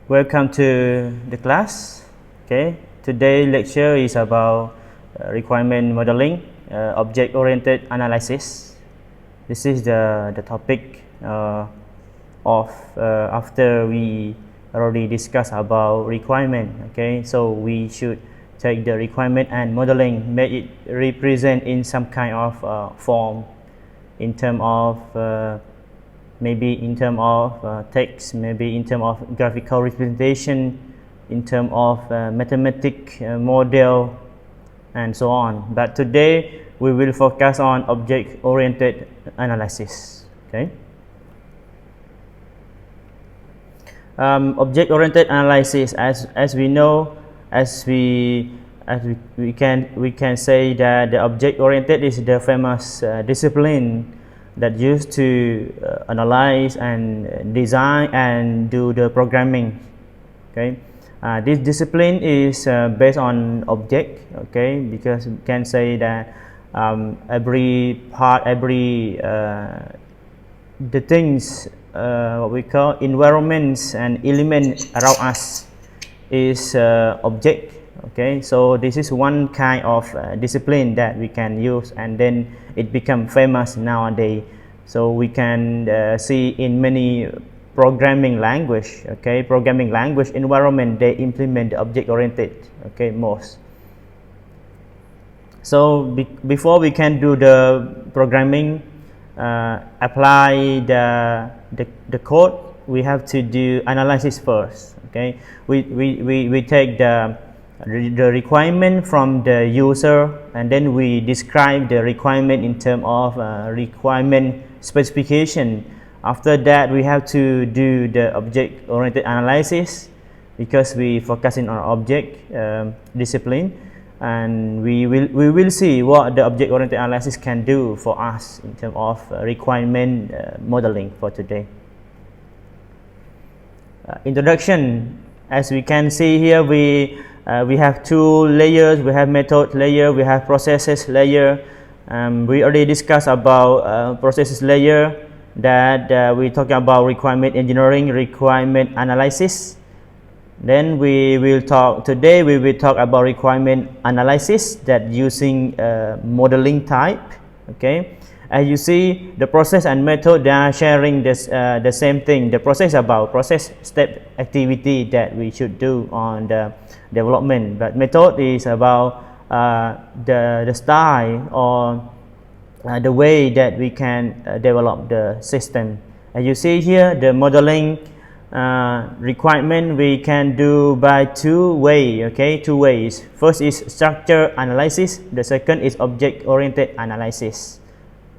Welcome to the class. Okay, today lecture is about requirement modeling, object-oriented analysis. This is the topic of after we already discussed about requirement. Okay, so we should take the requirement and modeling, make it represent in some kind of form, in terms of maybe in terms of text, maybe in terms of graphical representation, in terms of mathematic model, and so on. But today we will focus on object-oriented analysis. Okay. Object-oriented analysis, as we know, we can say that the object-oriented is the famous discipline that used to analyze and design and do the programming. Okay, this discipline is based on object. Okay, because we can say that every part, the things what we call environments and elements around us is object. Okay, so this is one kind of discipline that we can use, and then it become famous nowadays. So we can see in many programming language. Okay, programming language environment, they implement the object-oriented. Okay, most. So before we can do the programming, apply the code, we have to do analysis first. Okay, we take the requirement from the user, and then we describe the requirement in terms of requirement specification. After that, we have to do the object-oriented analysis, because we focusing on object discipline, and we will see what the object-oriented analysis can do for us in terms of requirement modeling for today. Introduction. As we can see here, we have two layers. We have method layer, we have processes layer. We already discussed about processes layer, that we talk about requirement engineering, requirement analysis. Then today we will talk about requirement analysis that using modeling type. Okay, as you see, the process and method, they are sharing this the same thing. The process about process step activity that we should do on the development, but method is about the style or the way that we can develop the system. As you see here, the modeling requirement we can do by two ways. Okay, two ways. First is structure analysis. The second is object-oriented analysis.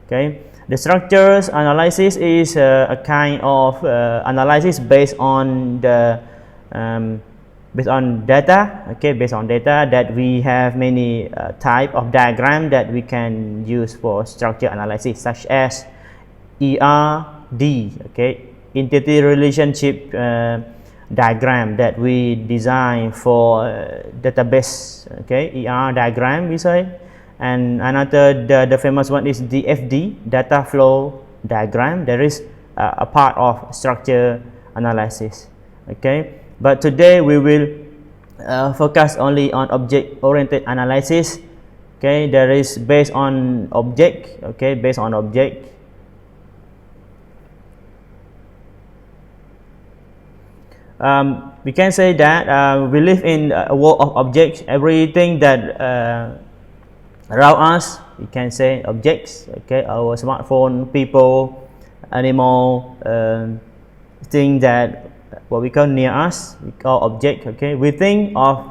Okay, the structures analysis is a kind of analysis based on the data. Okay, based on data that we have many type of diagram that we can use for structure analysis, such as ERD. Okay, entity relationship diagram that we design for database. Okay, ER diagram we say. And another, the famous one is DFD, data flow diagram. There is a part of structure analysis. Okay, but today we will focus only on object-oriented analysis. Okay, there is based on object. Okay, based on object. We can say that we live in a world of objects. Everything that around us, we can say objects. Okay, our smartphone, people, animal, thing that what we call near us, we call object. Okay, we think of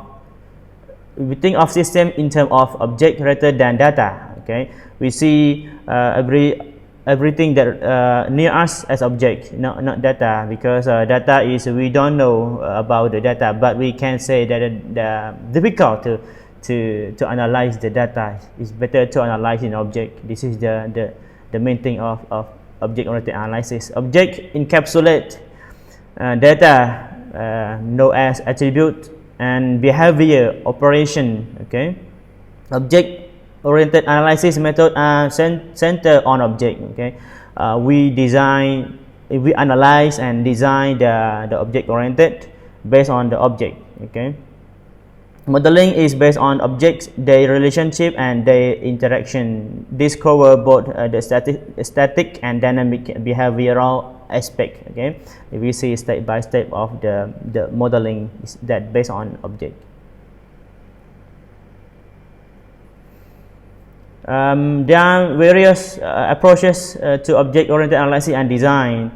system in terms of object rather than data. Okay, we see everything that near us as object, not data, because data is, we don't know about the data, but we can say that the difficult to analyze the data. It's better to analyze in object. This is the main thing of object-oriented analysis. Object encapsulate data known as attribute and behavior operation. Okay, object-oriented analysis method are centered on object. Okay, we analyze and design the object-oriented based on the object. Okay, modeling is based on objects, their relationship and their interaction. This cover both the static and dynamic behavioral aspect. Okay, if we see step by step of the modeling is that based on object. There are various approaches to object-oriented analysis and design.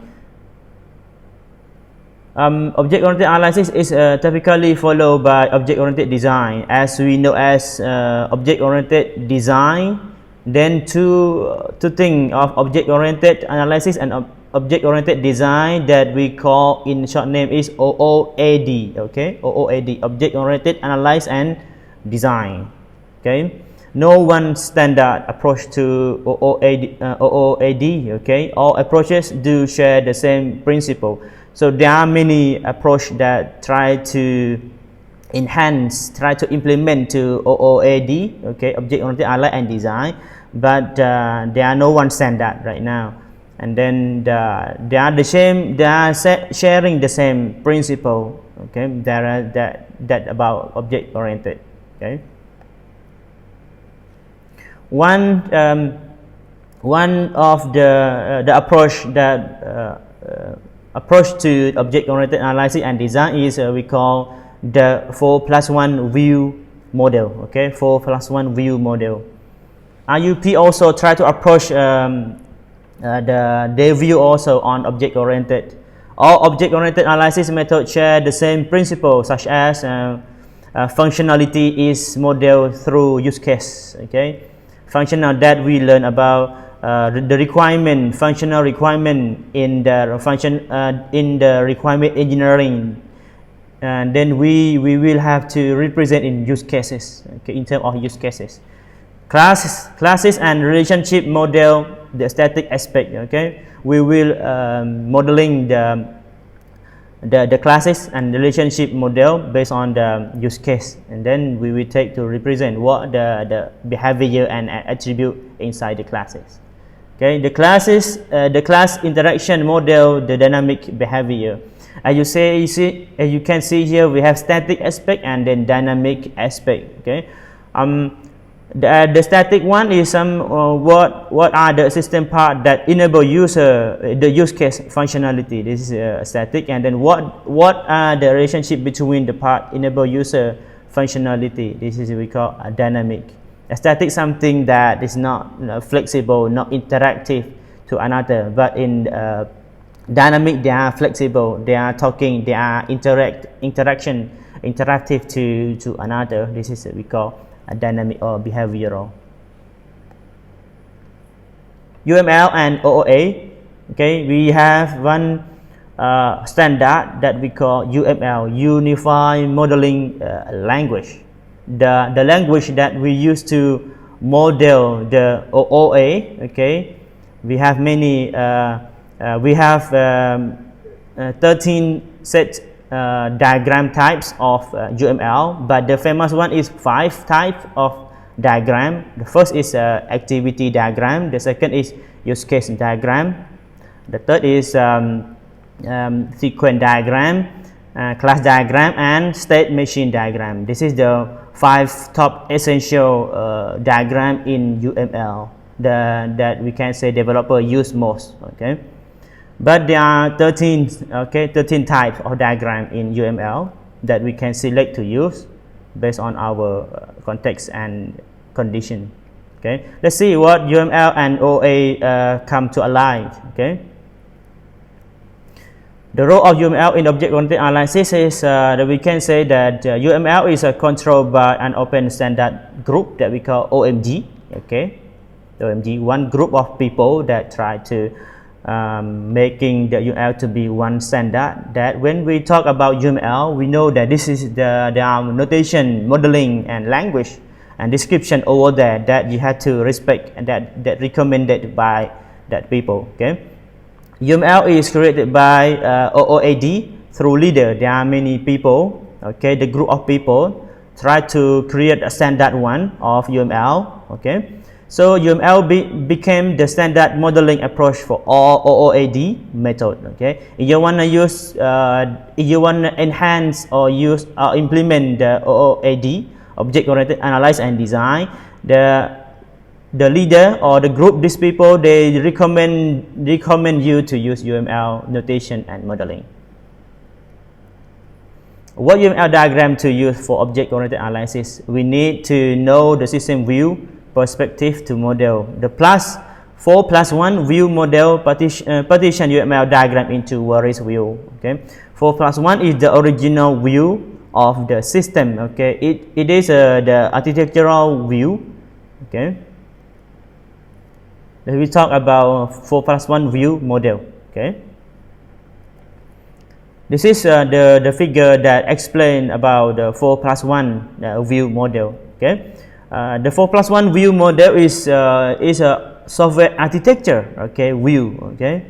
Object-oriented analysis is typically followed by object-oriented design. As we know as object-oriented design, then two things of object-oriented analysis and object-oriented design that we call in short name is OOAD. Okay, OOAD, object-oriented analysis and design. Okay. No one standard approach to OOAD. Okay, all approaches do share the same principle. So there are many approaches that try to enhance, try to implement to OOAD. Okay, object-oriented analysis and design, but there are no one standard right now. And then they are the same. They are sharing the same principle. Okay, there are that about object-oriented. Okay. One of the approach that approach to object-oriented analysis and design is we call the 4+1 view model. Okay, 4+1 view model. RUP also try to approach their view also on object-oriented. All object-oriented analysis methods share the same principle, such as functionality is modeled through use case. Okay. Functional that we learn about the requirement, functional requirement in the function in the requirement engineering, and then we will have to represent in use cases. Okay, in terms of use cases, classes and relationship model the static aspect. Okay, we will modeling the classes and relationship model based on the use case, and then we will take to represent what the behavior and attribute inside the classes. Okay, the class interaction model the dynamic behavior. As you can see here, we have static aspect and then dynamic aspect. Okay, the static one is what are the system part that enable user the use case functionality. This is static, and then what are the relationship between the part enable user functionality. This is we call a dynamic. A static something that is not flexible, not interactive to another, but in dynamic they are flexible, they are talking, they are interactive to another. This is we call a dynamic or behavioral. UML and OOA. Okay, we have one standard that we call UML, Unified Modeling Language. The language that we use to model the OOA. Okay, we have many. We have 13 set diagram types of UML, but the famous one is 5 types of diagram. The first is activity diagram, the second is use case diagram, the third is sequence diagram, class diagram, and state machine diagram. This is the 5 top essential diagram in UML that we can say developer use most. Okay. But there are 13 types of diagram in UML that we can select to use based on our context and condition. Okay, let's see what UML and OOA come to align. Okay, the role of UML in object-oriented analysis is that we can say that UML is controlled by an open standard group that we call OMG. Okay, OMG, one group of people that try to making the UML to be one standard. That when we talk about UML, we know that this is the notation, modeling, and language and description over there that you have to respect and that recommended by that people. Okay, UML is created by OOAD through leader. There are many people. Okay, the group of people try to create a standard one of UML. Okay. So UML became the standard modeling approach for all OOAD method. Okay, if you wanna use, if you wanna enhance or use or implement the OOAD, object-oriented analyze and design, the leader or the group, these people, they recommend you to use UML notation and modeling. What UML diagram to use for object-oriented analysis? We need to know the system view perspective to model the 4+1 view model partition UML diagram into various view. Okay, 4+1 is the original view of the system. Okay, it is the architectural view. Okay, we talk about 4+1 view model. Okay, this is the figure that explain about the 4+1 view model. Okay, the 4+1 view model is a software architecture. Okay, view. Okay,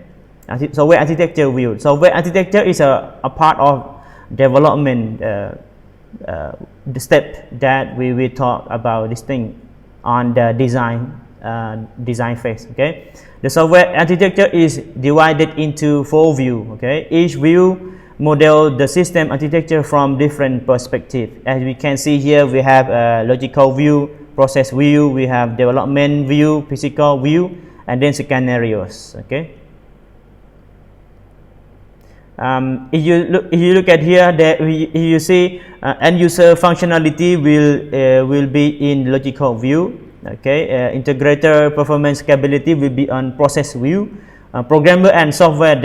software architecture view. Software architecture is a part of development the step that we will talk about this thing on the design phase. Okay, the software architecture is divided into 4 views. Okay, each view model the system architecture from different perspectives. As we can see here, we have a logical view, process view, we have development view, physical view, and then scenarios. Okay, if you look at here, that you see end user functionality will be in logical view. Okay, integrator performance capability will be on process view. Programmer and software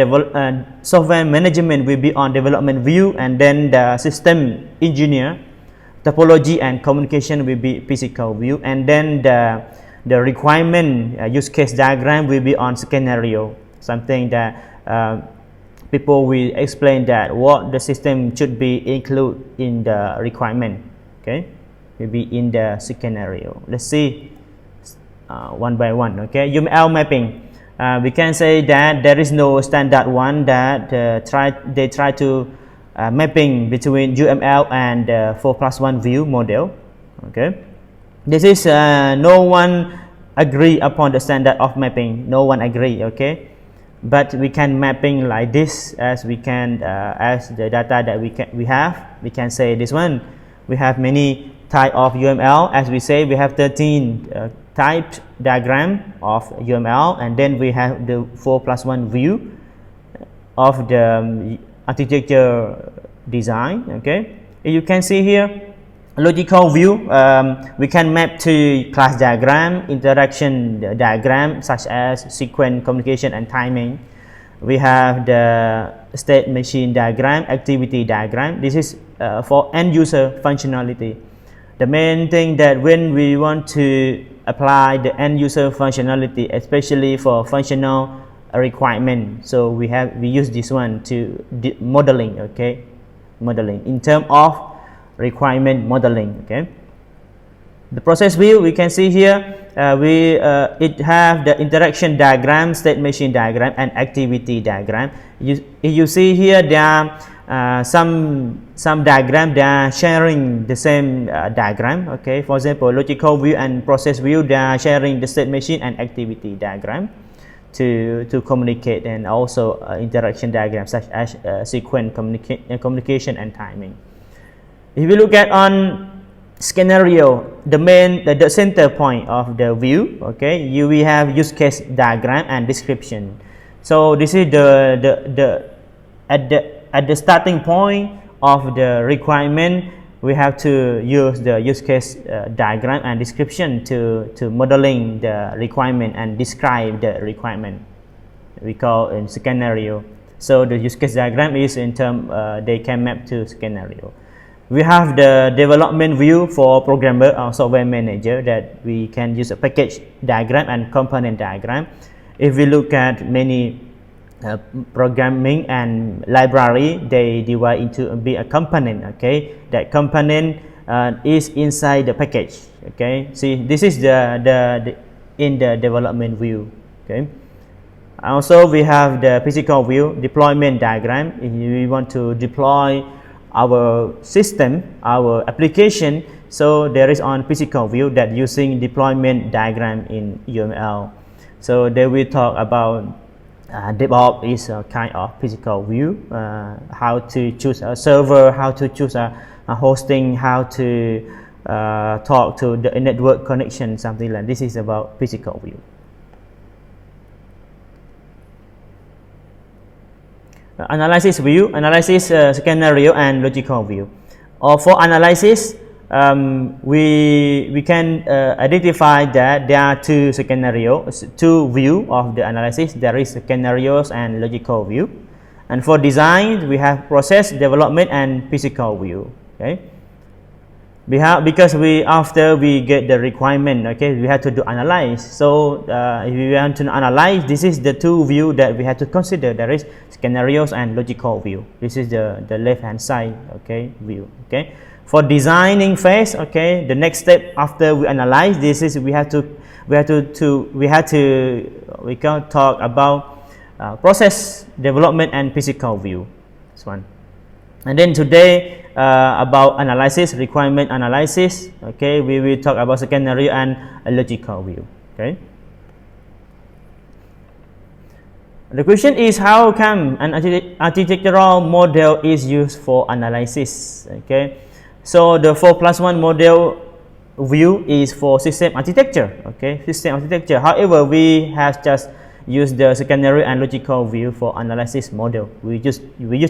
management will be on development view, and then the system engineer, topology and communication will be physical view, and then the requirement use case diagram will be on scenario, something that people will explain that what the system should be included in the requirement. Okay, will be in the scenario. Let's see one by one. Okay, UML mapping. We can say that there is no standard one that they try to mapping between UML and 4+1 view model. Okay, this is no one agree upon the standard of mapping. No one agree. Okay, but we can mapping like this, as we can as the data that we can say this one. We have many type of UML. As we say, we have 13 typed diagram of UML, and then we have the 4+1 view of the architecture design. Okay, you can see here logical view. We can map to class diagram, interaction diagram such as sequence, communication, and timing. We have the state machine diagram, activity diagram. This is for end user functionality. The main thing that when we want to apply the end user functionality, especially for functional requirement, so we use this one to modeling. Okay, modeling in terms of requirement modeling. Okay, the process view, we can see here it have the interaction diagram, state machine diagram, and activity diagram. You see here there are some diagram, they are sharing the same diagram. Okay, for example, logical view and process view, they are sharing the state machine and activity diagram to communicate, and also interaction diagram such as sequence, communication, and timing. If you look at on scenario, the center point of the view, okay, we have use case diagram and description. So this is at the starting point of the requirement, we have to use the use case diagram and description to modeling the requirement and describe the requirement. We call in scenario. So the use case diagram is in term they can map to scenario. We have the development view for programmer or software manager, that we can use a package diagram and component diagram. If we look at many programming and library, they divide into a component. Okay, that component is inside the package. Okay, see, this is the in the development view. Okay, also we have the physical view, deployment diagram. If we want to deploy our system, our application, So there is on physical view that using deployment diagram in UML. So they will talk about DevOps is a kind of physical view, how to choose a server, how to choose a hosting, how to talk to the network connection, something like this is about physical view. Analysis view, analysis scenario and logical view. Or for analysis, we can identify that there are two scenarios, two view of the analysis. There is scenarios and logical view. And for design, we have process development and physical view. Okay. Because after we get the requirement, okay, we have to do analyze. So if we want to analyze, this is the two view that we have to consider. There is scenarios and logical view. This is the left hand side, okay, view. Okay. For designing phase, okay, the next step after we analyze, this is we can talk about process development and physical view. This one. And then today about analysis, requirement analysis. Okay, we will talk about scenario and a logical view. Okay. The question is, how come an architectural model is used for analysis? Okay. So the 4+1 model view is for system architecture. Okay, system architecture. However, we have just used the scenario and logical view for analysis model. We use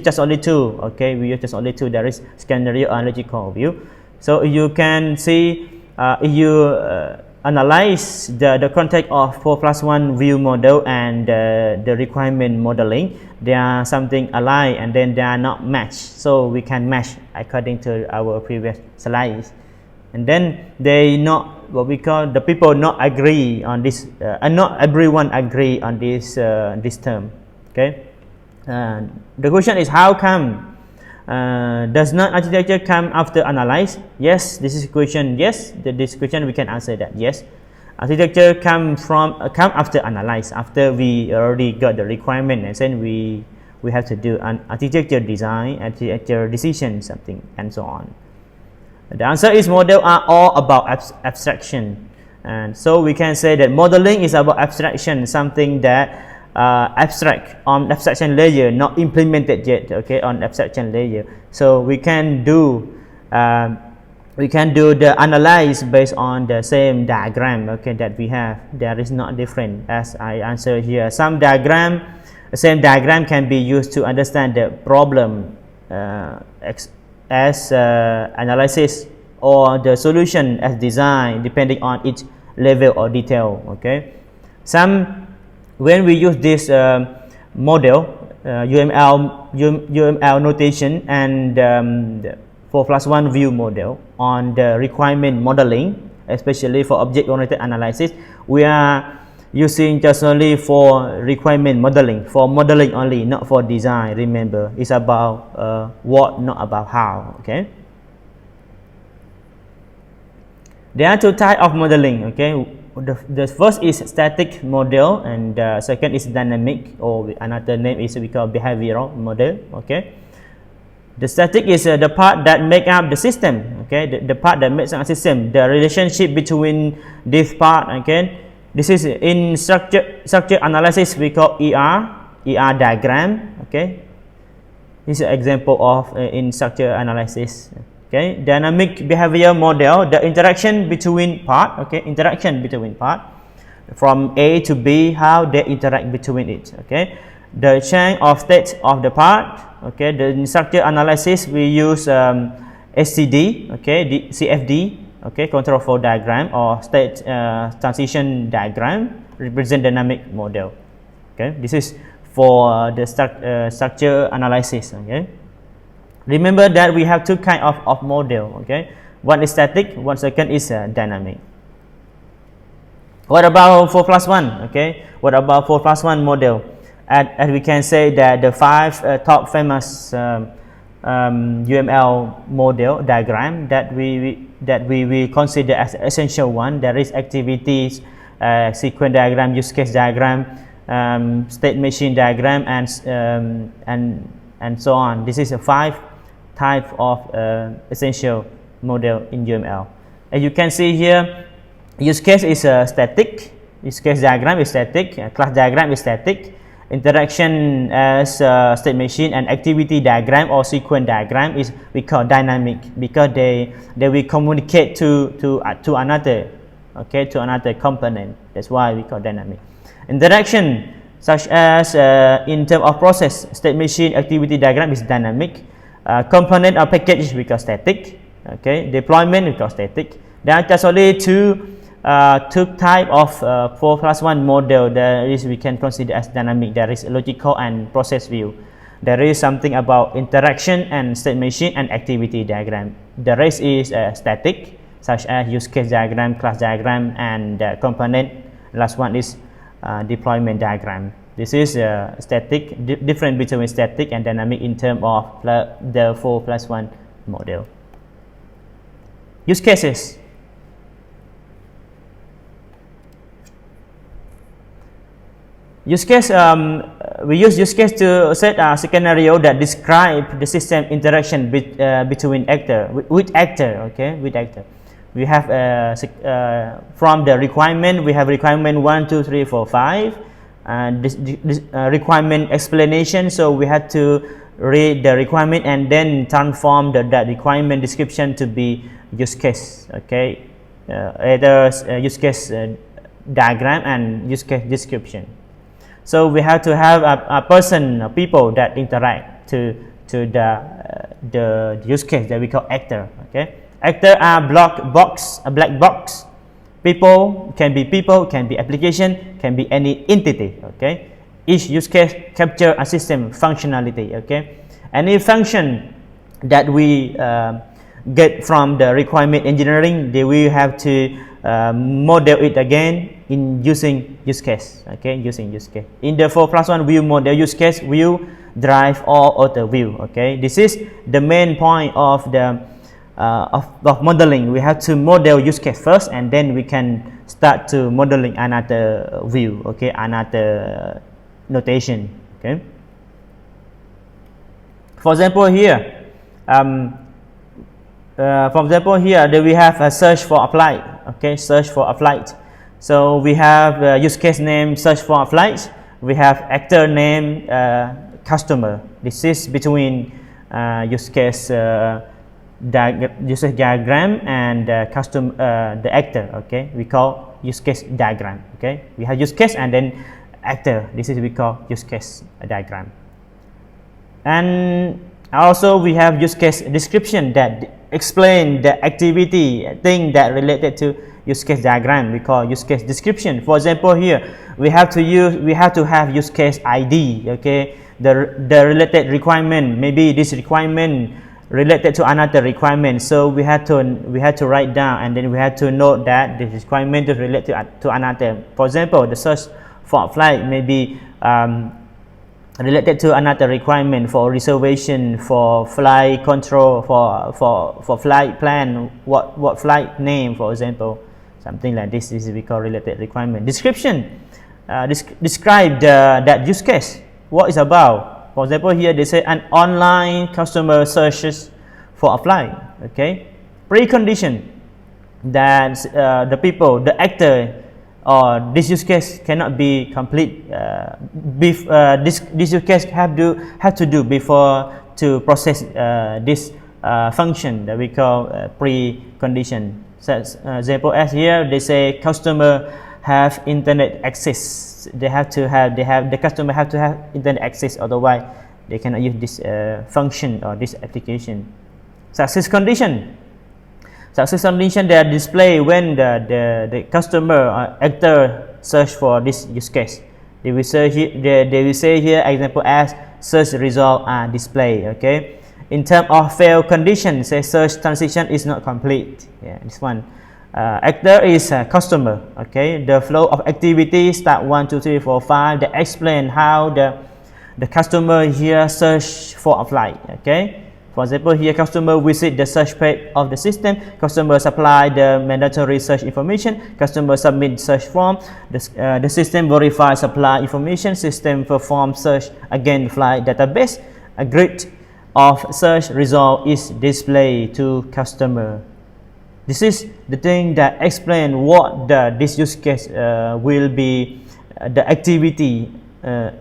just only two. Okay, we use just only two. There is scenario and logical view. So you can see if you analyze the context of 4+1 view model and the requirement modeling, they are something alike and then they are not matched. So we can match according to our previous slides. And then they not what we call the people not agree on this, and not everyone agree on this this term. Okay. The question is, how come does not architecture come after analyze? Yes, this is a question. Yes, this question we can answer that. Yes, architecture come after analyze. After we already got the requirement, and then we have to do an architecture design, architecture decision, something, and so on. The answer is model are all about abstraction, and so we can say that modeling is about abstraction, something that abstract on abstraction layer, not implemented yet. Okay, on abstraction layer. So we can do the analyze based on the same diagram. Okay, that we have. There is not different as I answer here. Some diagram, the same diagram can be used to understand the problem as analysis, or the solution as design, depending on each level or detail. Okay, when we use this model, UML notation and 4+1 view model on the requirement modeling, especially for object-oriented analysis, we are using just only for requirement modeling, for modeling only, not for design. Remember, it's about what, not about how. Okay. There are two types of modeling. Okay. The first is static model, and the second is dynamic, or another name is we call behavioral model. Okay. The static is the part that make up the system. Okay. The part that makes up a system. The relationship between this part. Okay. This is in structure analysis we call ER diagram. Okay, this is an example of in structure analysis. Okay, dynamic behavior model, the interaction between part. Okay, interaction between part from A to B, how they interact between it. Okay, the change of state of the part. Okay, in structure analysis we use SCD. Okay, the CFD. Okay, control flow diagram or state transition diagram represent dynamic model. Okay, this is for the structure analysis. Okay, remember that we have two kind of model. Okay, one is static, one second is dynamic. What about 4+1? Okay, what about 4+1 model? And we can say that the 5 top famous UML model diagram that we consider as essential one. There is activities, sequence diagram, use case diagram, state machine diagram, and so on. This is a 5 type of essential model in UML. As you can see here, use case is static, use case diagram is static, class diagram is static, interaction as state machine, and activity diagram or sequence diagram is we call dynamic, because they will communicate to another, okay, to another component. That's why we call dynamic. Interaction such as in terms of process, state machine, activity diagram is dynamic. Component or package we call static. Okay, deployment we call static. There are just only two type of 4+1 model that is we can consider as dynamic. There is logical and process view. There is something about interaction and state machine and activity diagram. The rest is static, such as use case diagram, class diagram, and component. Last one is deployment diagram. This is static, different between static and dynamic in terms of the 4+1 model. Use cases. Use case, we use use case to set a scenario that describe the system interaction between actor, with actor, okay, with actor. We have from the requirement, we have requirement 1, 2, 3, 4, 5, and this requirement explanation. So we had to read the requirement and then transform that requirement description to be use case, okay, either use case diagram and use case description. So we have to have a person, people that interact to the use case that we call actor. Okay, actor are black box. People can be application, can be any entity. Okay, each use case capture a system functionality. Okay, any function that we get from the requirement engineering, they will have to model it again in using use case. Okay, using use case. In the 4+1 view model, use case will drive all other view. Okay, this is the main point of the of modeling. We have to model use case first, and then we can start to modeling another view. Okay, another notation. Okay. For example, here, we have a search for a flight. Okay, search for a flight. So we have use case name search for a flight. We have actor name customer. This is between use case diagram and the actor. Okay, we call use case diagram. Okay, we have use case and then actor. This is we call use case diagram. And also we have use case description that explain the activity thing that related to use case diagram. We call use case description. For example, here we have to have use case ID. Okay, the related requirement. Maybe this requirement related to another requirement. So we had to write down, and then we had to note that the requirement is related to another. For example, the search for flight may be related to another requirement for reservation, for flight control, for flight plan, what flight name, for example, something like this. This is we call related requirement. Description describe that use case, what it's about. For example, here they say an online customer searches for a flight. Okay, precondition that the actor or this use case cannot be complete. This use case have to do before to process this function that we call precondition. So, example as here they say customer have internet access. The customer have to have internet access, otherwise they cannot use this function or this application. Success condition. Success condition they are displayed when the customer or actor search for this use case. They will say here example as search result are displayed. Okay. In terms of fail condition, say search transition is not complete. Yeah, this one. Actor is customer. Okay. The flow of activity start 1, 2, 3, 4, 5. They explain how the customer here search for a flight. Okay. For example, here customer visit the search page of the system, customer supply the mandatory search information, customer submit search form, the system verify supply information, system perform search against flight database, a grid of search result is displayed to customer. This is the thing that explain what this use case will be, the activity,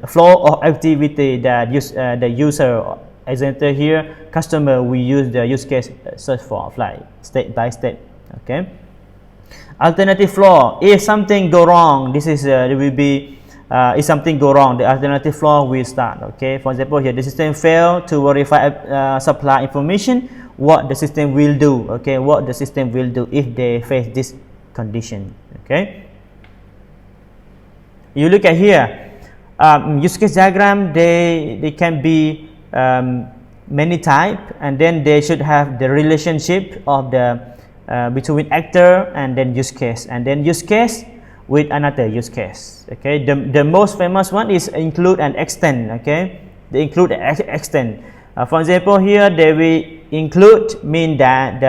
flow of activity that the user, example here, customer, we use the use case search for flight step by step. Okay. Alternative flow, if something go wrong, this is there will be if something go wrong, the alternative flow will start. Okay, for example here, the system failed to verify supply information. What the system will do? Okay, what the system will do if they face this condition? Okay, you look at here, use case diagram. They can be many type, and then they should have the relationship of the between actor and then use case, and then use case with another use case. Okay, the most famous one is include and extend. Okay, they include and extend. For example here, they will include mean that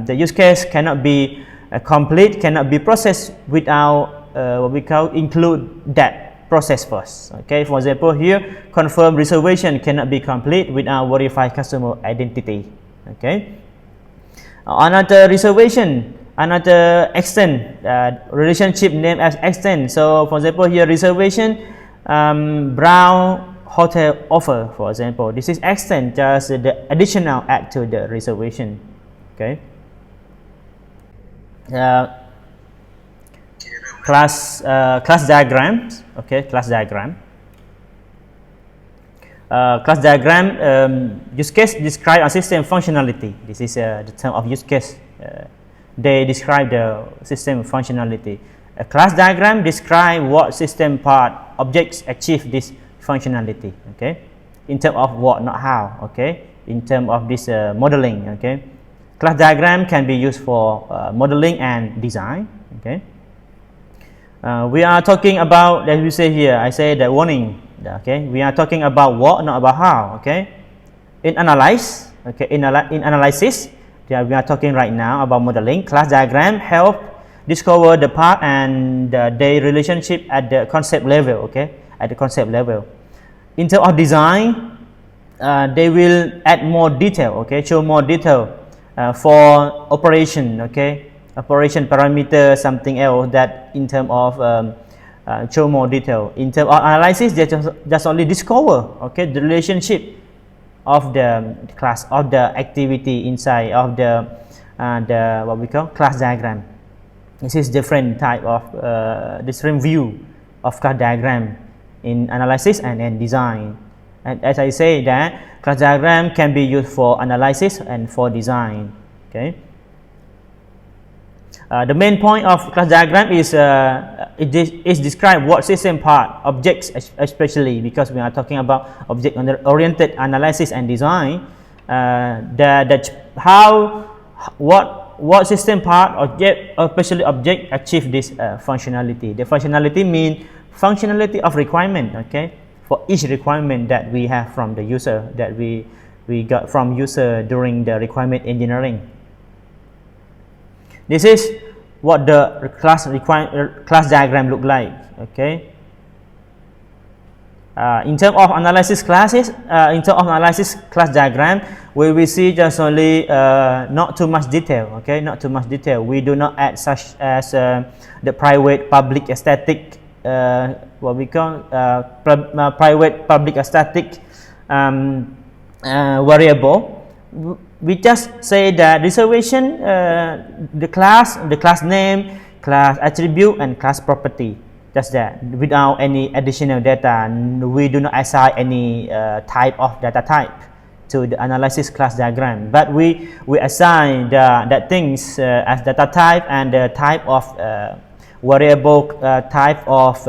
the use case cannot be complete, cannot be processed without what we call include that process first. Okay, for example here, confirm reservation cannot be complete without verify customer identity. Okay, another reservation, another extend, relationship name as extend. So for example here, reservation Brown hotel offer, for example, this is extend, just the additional add to the reservation. Okay, class diagrams. Okay, class diagram. Class diagram, use case describe a system functionality. This is the term of use case. They describe the system functionality. A class diagram describe what system part objects achieve this functionality. Okay, in terms of what, not how. Okay, in terms of this modeling. Okay, class diagram can be used for modeling and design. Okay, we are talking about, as we say here, I say the warning. Okay, we are talking about what, not about how. Okay, in analyze. Okay, in analysis, we are talking right now about modeling. Class diagram help discover the part and their relationship at the concept level. Okay, at the concept level. In terms of design, they will add more detail. Okay, show more detail for operation. Okay, operation parameter, something else that in terms of show more detail. In terms of analysis, they just only discover, okay, the relationship of the class, of the activity inside of the what we call class diagram. This is different type of different view of class diagram in analysis and in design. And as I say, that class diagram can be used for analysis and for design. Okay. The main point of class diagram is it describe what system part, objects especially, because we are talking about object oriented analysis and design. What system part, object, especially object, achieve this functionality. The functionality means functionality of requirement. Okay, for each requirement that we have from the user, that we got from user during the requirement engineering. This is what the class diagram look like. Okay. In terms of analysis classes, in terms of analysis class diagram, we will see just only not too much detail. Okay, not too much detail. We do not add such as the private, public, static, what we call private, public, static variable. We just say that reservation, the class name, class attribute, and class property. Just that, without any additional data. We do not assign any type of data type to the analysis class diagram, but we assign that things as data type and the type of variable, type of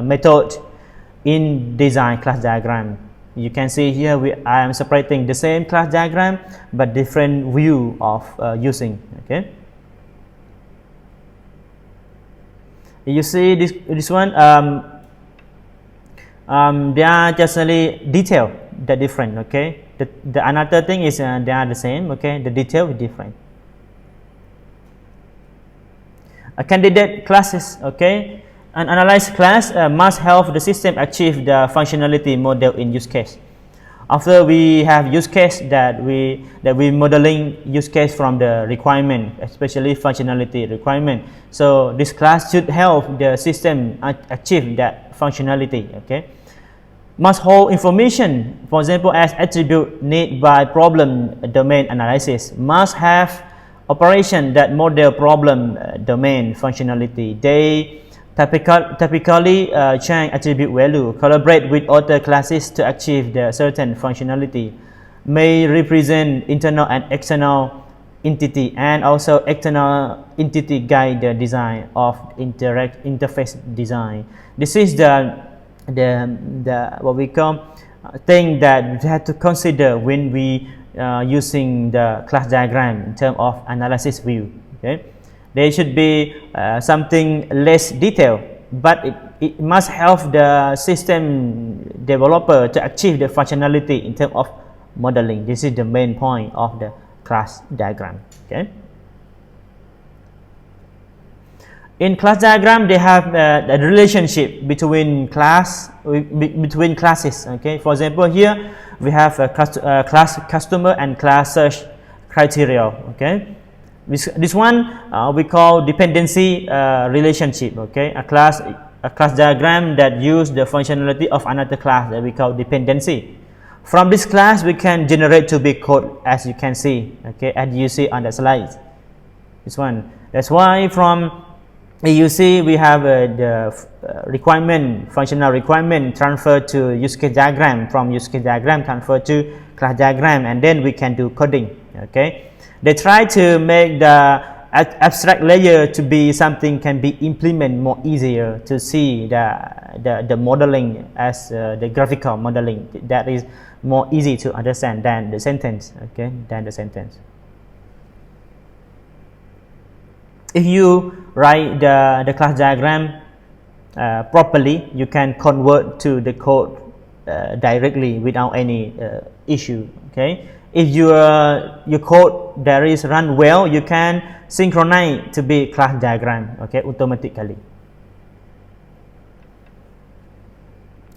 method in design class diagram. You can see here I am separating the same class diagram but different view of using. Okay, you see this one, they are just only detail that different. Okay, the another thing is they are the same. Okay, the detail is different. A candidate classes. Okay, an analyzed class must help the system achieve the functionality model in use case. After we have use case that we modeling use case from the requirement, especially functionality requirement. So this class should help the system achieve that functionality. Okay, must hold information, for example, as attribute need by problem domain analysis. Must have operation that model problem domain functionality. They typically change attribute value, collaborate with other classes to achieve the certain functionality, may represent internal and external entity, and also external entity guide the design of interface design. This is the what we call thing that we have to consider when we using the class diagram in terms of analysis view. Okay, there should be something less detailed, but it must help the system developer to achieve the functionality in terms of modeling. This is the main point of the class diagram. Okay. In class diagram, they have the relationship between classes. Okay. For example, here we have a class customer and class search criteria. Okay. This one we call dependency relationship. Okay. A class diagram that use the functionality of another class that we call dependency. From this class, we can generate to big code, as you can see. Okay, as you see on the slide. This one. That's why from you see we have the requirement, functional requirement transferred to use case diagram, from use case diagram transferred to class diagram, and then we can do coding. Okay, they try to make the abstract layer to be something can be implemented more easier to see the modeling as the graphical modeling that is more easy to understand than the sentence. Okay, than the sentence. If you write the class diagram properly, you can convert to the code directly without any issue. Okay, if your code that is run well, you can synchronize to be class diagram. Okay, automatically.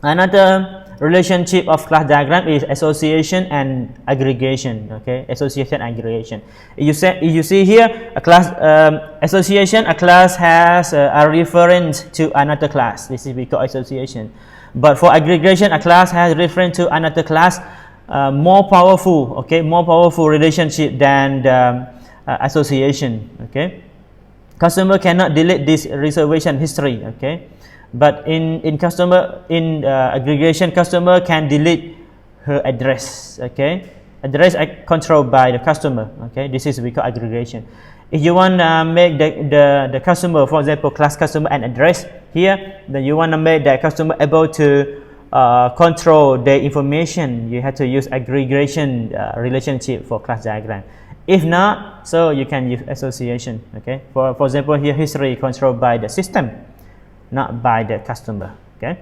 Another relationship of class diagram is association and aggregation. Okay, association and aggregation. You see here a class association. A class has a reference to another class. This is we call association. But for aggregation, a class has reference to another class. More powerful. Okay, more powerful relationship than the association. Okay, customer cannot delete this reservation history. Okay. But in aggregation, customer can delete her address. Okay, address controlled by the customer. Okay, this is we call aggregation. If you want to make the customer, for example, class customer and address here, then you want to make the customer able to control the information. You have to use aggregation relationship for class diagram. If not, so you can use association. Okay, for example, here history controlled by the system, not by the customer. Okay.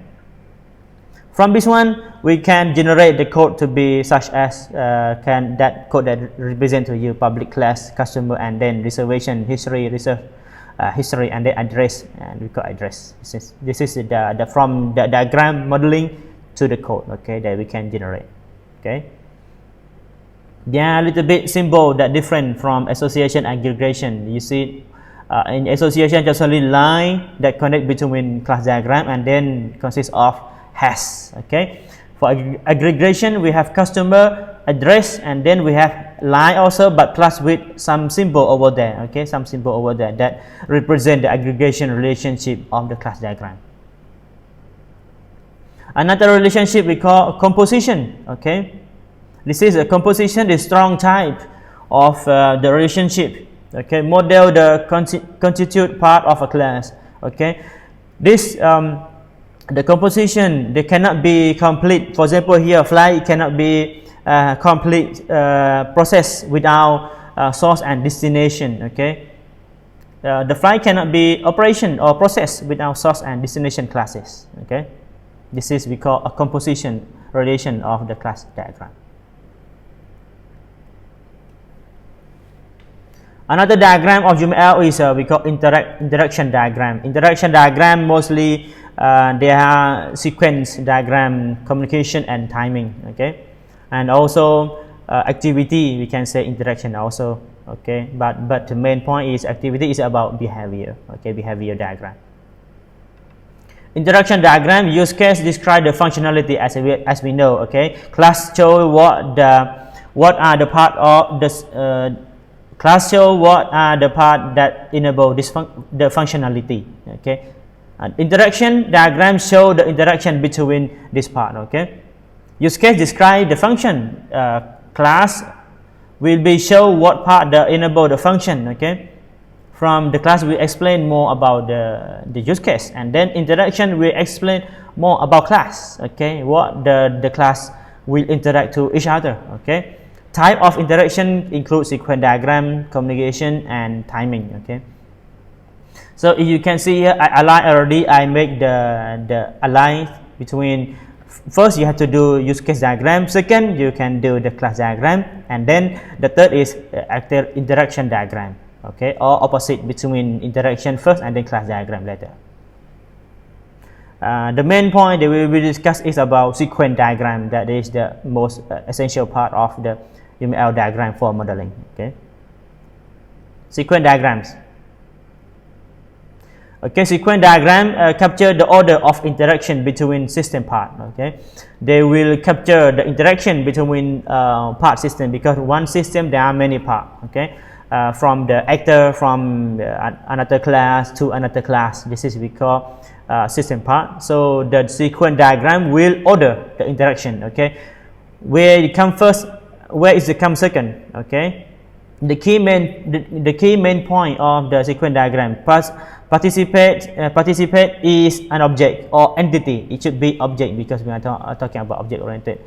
From this one, we can generate the code to be such as that code that represent to you public class customer and then reservation history, history, and then address, and we call address. This is the from the diagram modeling to the code. Okay, that we can generate. Okay. They are a little bit symbol that different from association aggregation. You see. In association, just only line that connect between class diagram and then consists of hash. Okay. For aggregation, we have customer, address, and then we have line also, but plus with some symbol over there. Okay, some symbol over there that represent the aggregation relationship of the class diagram. Another relationship we call composition. Okay, this is a composition, the strong type of the relationship. Okay, model the constitute part of a class. Okay, this the composition, they cannot be complete. For example, here flight cannot be complete process without source and destination. Okay, the flight cannot be operation or process without source and destination classes. Okay, this is we call a composition relation of the class diagram. Another diagram of UML is we call interaction diagram. Interaction diagram mostly they are sequence diagram, communication and timing. Okay, and also activity, we can say interaction also. Okay, but the main point is activity is about behavior. Okay, behavior diagram. Interaction diagram use case describe the functionality as we know. Okay, class show what are the part of this class show what are the part that enable the functionality. Okay, interaction diagram show the interaction between this part. Okay, use case describe the function. Class will be show what part that enable the function. Okay, from the class we explain more about the use case, and then interaction will explain more about class. Okay, what the class will interact to each other. Okay, type of interaction include sequence diagram, communication, and timing. Okay, so if you can see here, I align already. I make the align between. First, you have to do use case diagram. Second, you can do the class diagram, and then the third is active interaction diagram. Okay, or opposite between interaction first and then class diagram later. The main point that we will discuss is about sequence diagram. That is the most essential part of the UML diagram for modeling. Okay, sequence diagrams. Okay, sequence diagram capture the order of interaction between system part. Okay, they will capture the interaction between part system, because one system there are many parts. Okay, from the actor from another class to another class. This is we call system part. So the sequence diagram will order the interaction. Okay, where it come first, where is it come second. Okay, the key main point of the sequence diagram. Participate is an object or entity. It should be object because we are talking about object oriented.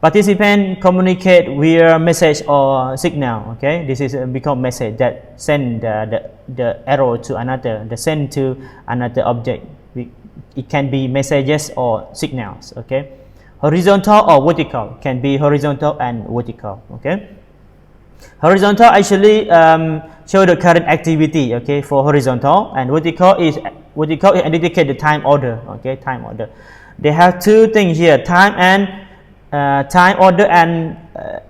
Participant communicate via message or signal. Okay, this is become message that send the arrow to another, the send to another object. It can be messages or signals. Okay, horizontal or vertical, can be horizontal and vertical. Okay, horizontal actually show the current activity. Okay, for horizontal, and vertical indicate the time order. Okay, time order. They have two things here: time order and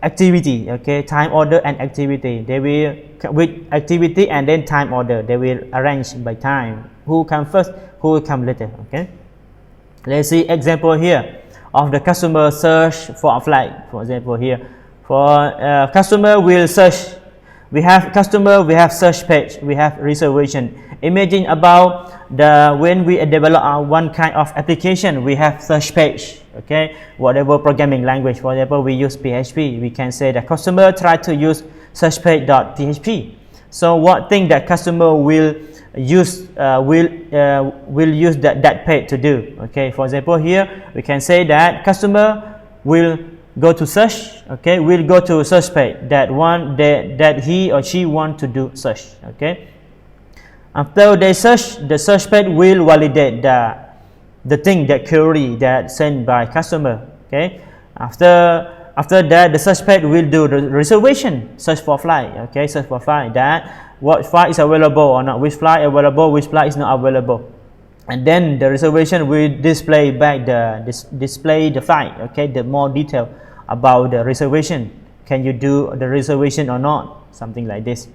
activity. Okay, time order and activity. They will with activity and then time order. They will arrange by time. Who come first? Who will come later? Okay. Let's see example here of the customer search for a flight. For example here, for customer will search. We have customer, we have search page, we have reservation. Imagine about when we develop one kind of application, we have search page. Okay, whatever programming language, for example, we use PHP. We can say the customer try to use search page.php. So what thing that customer will use use that page to do? Okay, for example here we can say that customer will go to search. Okay, we'll go to search page that he or she want to do search. Okay, after they search, the search page will validate the thing, that query that sent by customer. Okay, after that the search page will do the reservation, search for flight. Okay, search for flight, that what flight is available or not, which flight available, which flight is not available. And then the reservation will display back display the flight. Okay, the more detail about the reservation. Can you do the reservation or not? Something like this.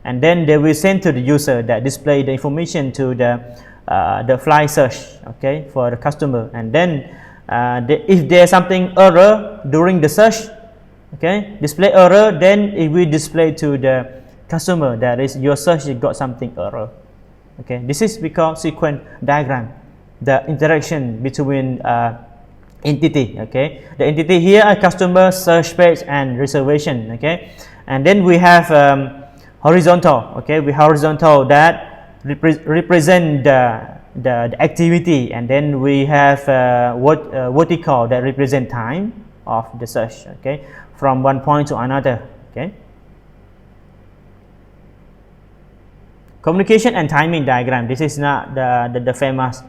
And then they will send to the user that display the information to the flight search. Okay, for the customer. And then if there's something error during the search, okay, display error, then it will display to the customer that is your search got something error. Okay, this is because sequence diagram, the interaction between entity. Okay, the entity here are customer, search page, and reservation. Okay, and then we have horizontal. Okay, we horizontal that represent the activity, and then we have vertical that represent time of the search. Okay, from one point to another. Okay. Communication and timing diagram. This is not the famous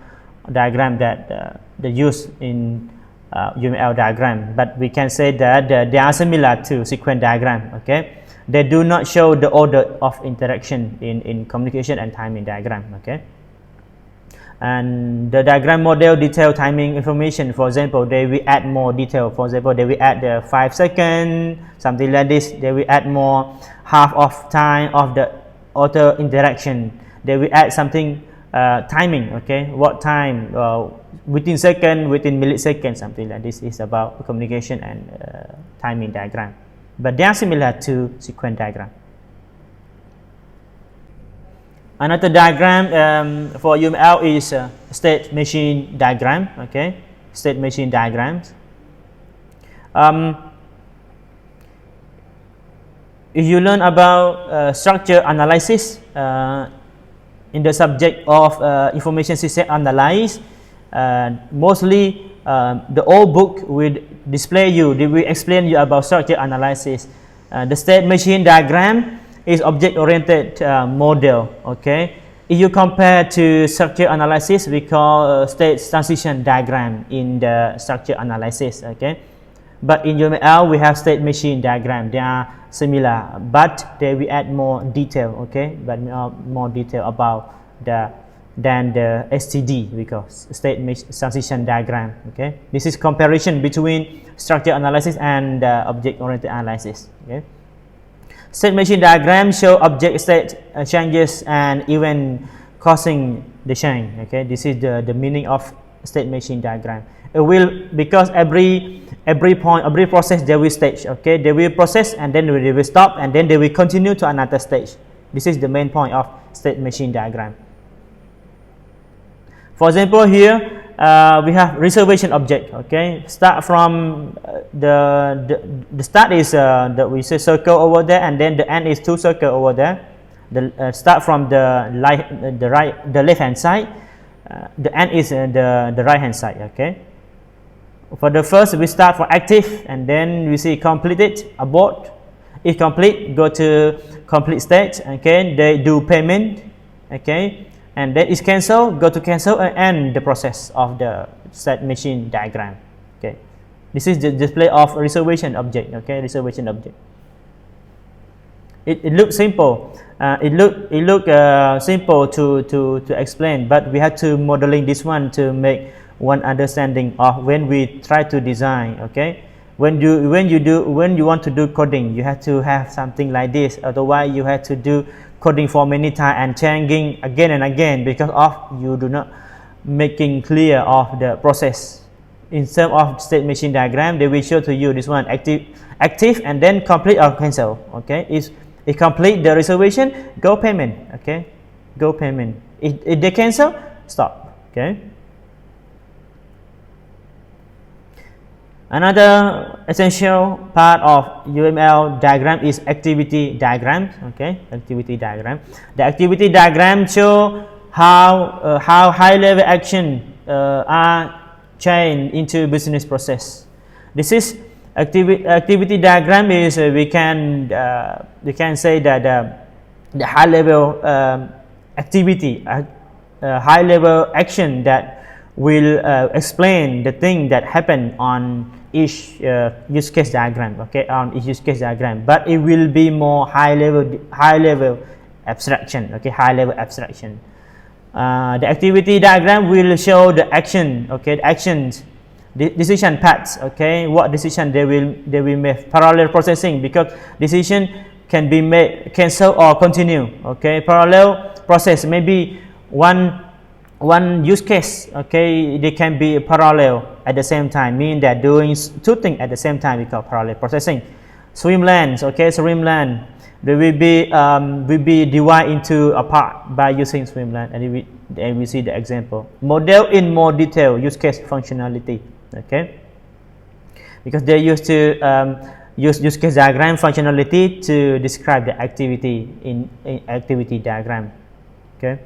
diagram that they use in UML diagram, but we can say that they are similar to sequence diagram. Okay, they do not show the order of interaction in communication and timing diagram. Okay, And the diagram model detail timing information. For example, they will add more detail. For example, they will add the 5 seconds, something like this. They will add more half of time of the auto interaction. They will add something timing, okay, what time, within second, within millisecond, something like this is about communication and timing diagram. But they are similar to sequence diagram. Another diagram for UML is state machine diagram, okay, state machine diagrams. If you learn about structure analysis in the subject of information system analysis, mostly the old book will display you, they will explain you about structure analysis. The state machine diagram is object-oriented model, okay. If you compare to structure analysis, we call state transition diagram in the structure analysis, okay. But in UML, we have state machine diagram. They are similar, but they will add more detail, okay, but more detail about than the STD, we call state transition diagram, okay. This is comparison between structure analysis and object-oriented analysis, okay. State machine diagram show object state changes and event causing the change, okay. This is the meaning of state machine diagram. It will, because every point, every process, they will stage, okay. They will process and then they will stop and then they will continue to another stage. This is the main point of state machine diagram. For example, here we have reservation object, okay. Start from the start is we say circle over there, and then the end is 2 circle over there. The start from the left hand side, the end is the right hand side, okay. For the first, we start for active, and then we see completed, abort. If complete, go to complete stage, okay. They do payment, okay. And then it's cancel, go to cancel and end the process of the state machine diagram, okay. This is the display of reservation object, okay, reservation object. It looks simple. It look simple to explain, but we have to modeling this one to make one understanding of when we try to design, okay. When you want to do coding, you have to have something like this. Otherwise, you have to do coding for many times and changing again and again because of you do not making clear of the process. In terms of state machine diagram, they will show to you this one active and then complete or cancel, okay. If it complete the reservation, go payment, okay, go payment. If they cancel, stop, okay. Another essential part of UML diagram is activity diagram, okay, activity diagram. The activity diagram show how high-level action are changed into business process. This is activity diagram is we can say that the high-level activity, high-level action that will explain the thing that happened on each use case diagram, okay, on each use case diagram, but it will be more high level abstraction, okay, high level abstraction. The activity diagram will show the action, okay, the actions, decision paths, okay, what decision they will make. Parallel processing, because decision can be made cancel or continue, okay. Parallel process, maybe one use case, okay, they can be parallel at the same time, mean that doing 2 things at the same time, we call parallel processing. Swim lanes, okay, swim lane, they will be divided into a part by using swim lane, and we see the example. Model in more detail use case functionality, okay, because they used to use use case diagram functionality to describe the activity in activity diagram, okay.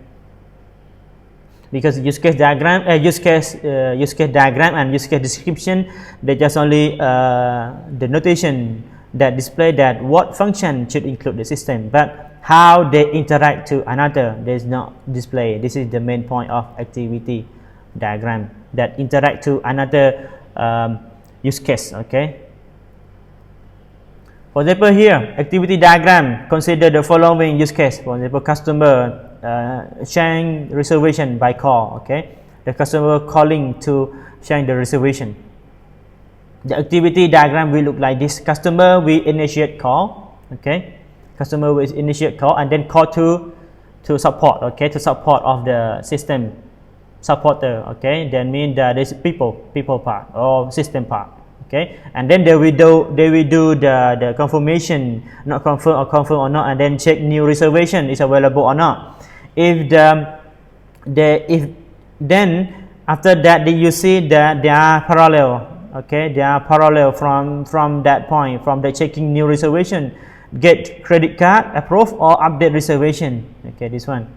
Because use case diagram, use case diagram and use case description, they just only the notation that display that what function should include the system, but how they interact to another, there is no display. This is the main point of activity diagram, that interact to another use case, okay. For example, here activity diagram consider the following use case. For example, customer change reservation by call. Okay, the customer calling to change the reservation. The activity diagram will look like this. Customer will initiate call. Okay, customer will initiate call and then call to support. Okay, to support of the system supporter. Okay, that means that is people part or system part. Okay, and then they will do the confirmation, not confirm or not, and then check new reservation is available or not. If then after that you see that they are parallel. Okay, they are parallel from that point, from the checking new reservation, get credit card, approve or update reservation. Okay, this one,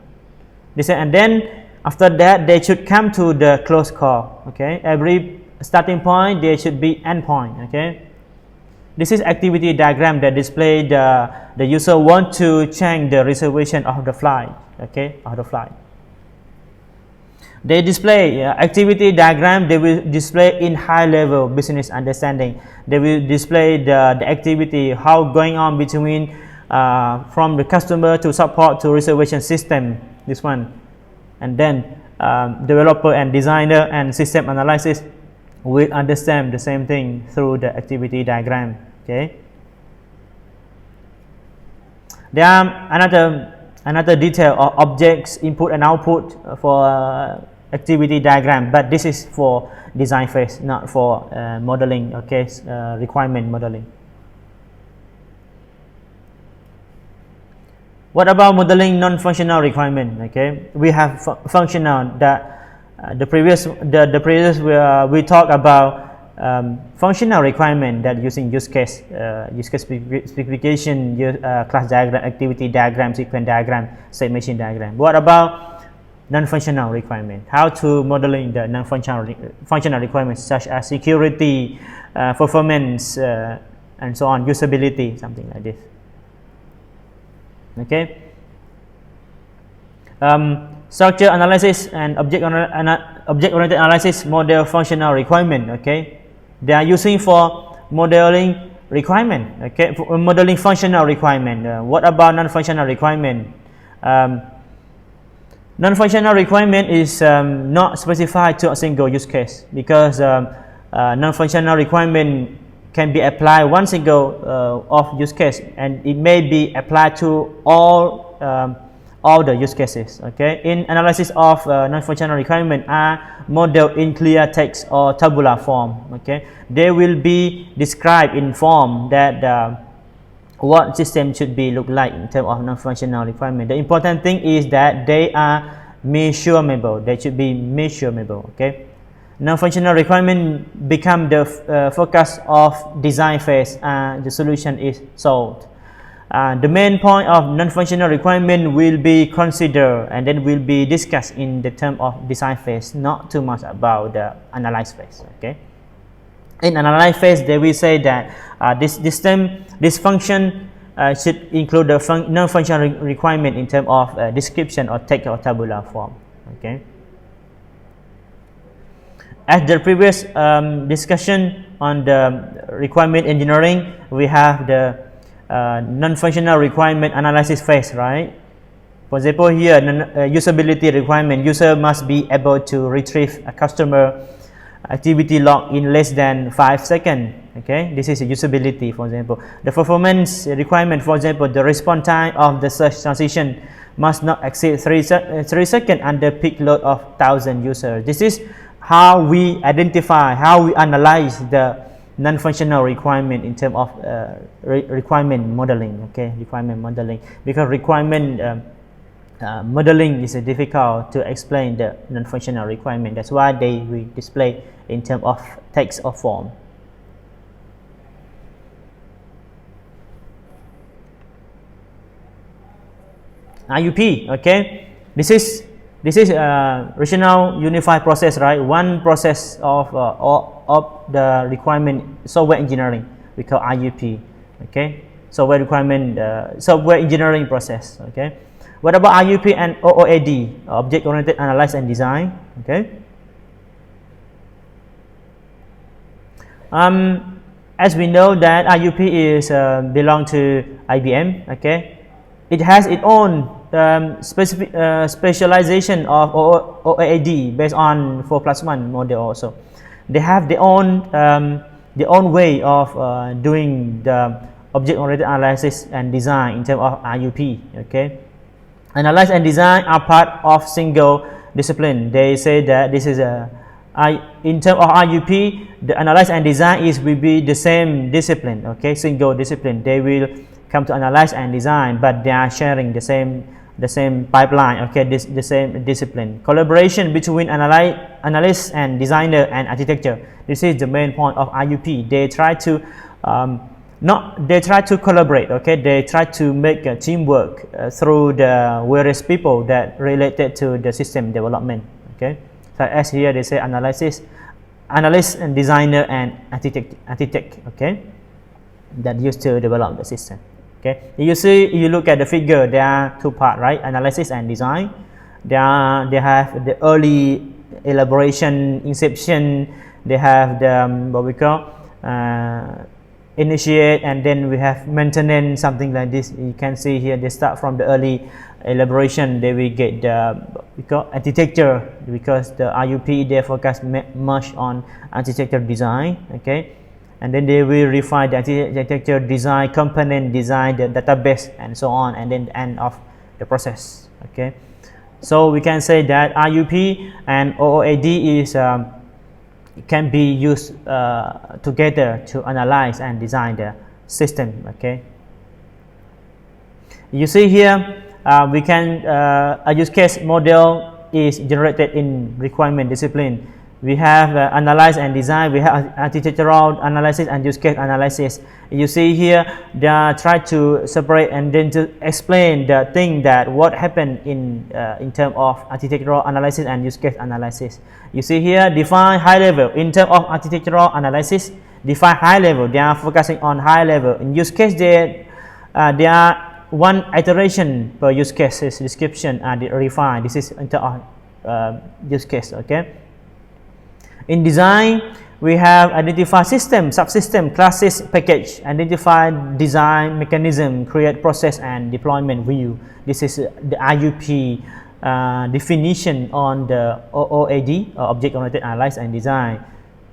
and then after that they should come to the close call. Okay, every starting point there should be end point. Okay, this is activity diagram that display the user want to change the reservation of the flight. Okay, of the flight. They display activity diagram. They will display in high level business understanding. They will display the activity, how going on between from the customer to support to reservation system. This one, and then developer and designer and system analysis will understand the same thing through the activity diagram. Okay. There are another detail of objects input and output for activity diagram, but this is for design phase, not for modeling. Okay, requirement modeling. What about modeling non-functional requirement? Okay, we have functional. The previous we talk about functional requirement that using use case specification, class diagram, activity diagram, sequence diagram, state machine diagram. What about non-functional requirement? How to modeling the non-functional requirements such as security, performance, and so on, usability, something like this. Okay. Structure analysis and object-oriented analysis model functional requirement. Okay, they are using for modeling requirement. Okay, for modeling functional requirement. What about non-functional requirement? Non-functional requirement is not specified to a single use case, because non-functional requirement can be applied one single of use case, and it may be applied to all the use cases. Okay, in analysis of non-functional requirement are modeled in clear text or tabular form. Okay, they will be described in form that what system should be look like in terms of non-functional requirement. The important thing is that they are measurable. They should be measurable. Okay, non-functional requirement become the focus of design phase, and the solution is solved. The main point of non-functional requirement will be considered and then will be discussed in the term of design phase, not too much about the analyze phase. Okay, in analyze phase they will say that this function should include the non-functional requirement in terms of description or text or tabular form. Okay, as the previous discussion on the requirement engineering, we have the non-functional requirement analysis phase, right? For example, here usability requirement, user must be able to retrieve a customer activity log in less than 5 seconds. Okay, this is a usability, for example. The performance requirement, for example, the response time of the search transition must not exceed 3 seconds under peak load of 1,000 users. This is how we identify, how we analyze the non-functional requirement in terms of requirement modeling. Okay, requirement modeling, because requirement modeling is difficult to explain the non-functional requirement. That's why we display in terms of text or form. RUP. Okay, this is rational unified process, right? One process of the requirement software engineering, we call RUP. Okay, software requirement software engineering process. Okay, what about RUP and OOAD, object oriented analysis and design? Okay, as we know that RUP is belong to IBM. Okay, it has its own specialization of OOAD based on 4+1 model also. They have their own way of doing the object-oriented analysis and design in terms of RUP. Okay, analyze and design are part of single discipline. They say that this is in terms of RUP, the analyze and design will be the same discipline. Okay, single discipline. They will come to analyze and design, but they are sharing the same pipeline. Okay, the same discipline. Collaboration between analyst and designer and architecture. This is the main point of RUP. They try to they try to collaborate. Okay, they try to make a teamwork through the various people that related to the system development. Okay, so as here they say analyst and designer and architect. Okay, that used to develop the system. Okay, you look at the figure, there are two parts, right? Analysis and design. They have the early elaboration, inception. They have the what we call initiate, and then we have maintenance, something like this. You can see here they start from the early elaboration. They will get the we call architecture, because the RUP they focus much on architecture design. Okay, and then they will refine the architecture design, component design, the database, and so on, and then the end of the process. Okay, so we can say that RUP and OOAD is can be used together to analyze and design the system. Okay, you see here we can a use case model is generated in requirement discipline. We have analyze and design, we have architectural analysis and use case analysis. You see here they try to separate and then to explain the thing that what happened in terms of architectural analysis and use case analysis. You see here define high level. In terms of architectural analysis, define high level. They are focusing on high level. In use case they are one iteration per use cases description and refine. This is in terms of use case. Okay. In design, we have identify system, subsystem, classes, package, identify design mechanism, create process and deployment view. This is the RUP definition on the OOAD, object-oriented analysis and design.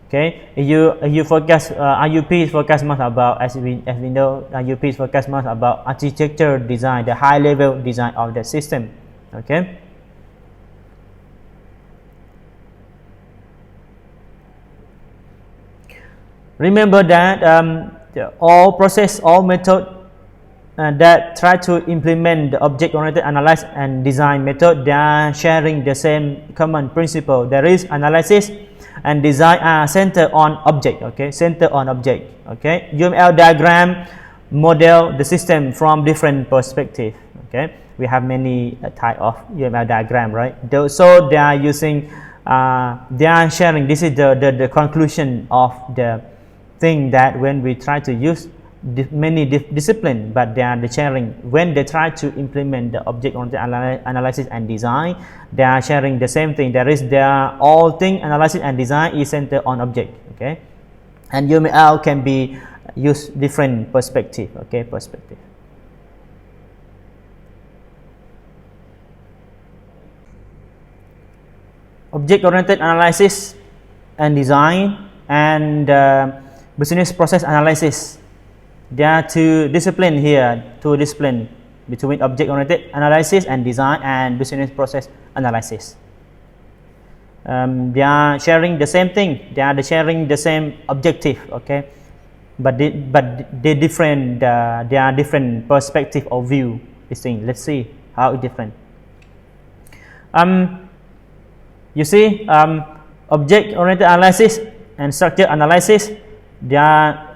Okay, you focus RUP is focused much about, as we know, RUP is focused much about architecture design, the high-level design of the system. Okay. Remember that all process, all method that try to implement the object-oriented analysis and design method, they are sharing the same common principle. There is analysis and design are centered on object. Okay, center on object. Okay, UML diagram model the system from different perspective. Okay, we have many type of UML diagram, right? So they are using, they are sharing. This is the conclusion of the thing that when we try to use many disciplines, but they are the sharing. When they try to implement the object-oriented analysis and design, they are sharing the same thing. There is all thing analysis and design is centered on object. Okay, and UML can be used different perspective. Okay, perspective. Object-oriented analysis and design and business process analysis. There are two disciplines here, two disciplines between object-oriented analysis and design and business process analysis. They are sharing the same thing. They are sharing the same objective. Okay, but they different. They are different perspective of view. This thing. Let's see how it's different. You see, object-oriented analysis and structure analysis, they are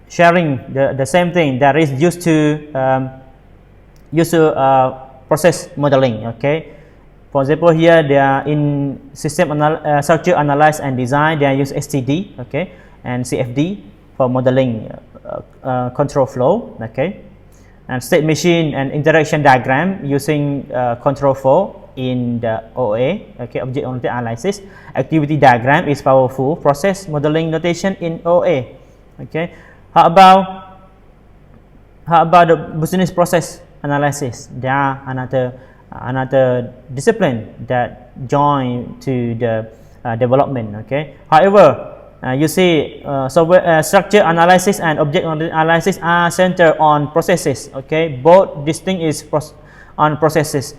sharing the same thing that is used to process modeling. Okay, for example, here they are in system structure analysis and design. They use STD, okay, and CFD for modeling control flow. Okay, and state machine and interaction diagram using control flow in the OOA. Okay, object-oriented analysis. Activity diagram is powerful process modeling notation in OOA. Okay, how about the business process analysis? There are another another discipline that join to the development. Okay. However, you see, software structure analysis and object-oriented analysis are centered on processes. Okay, both this thing is on processes.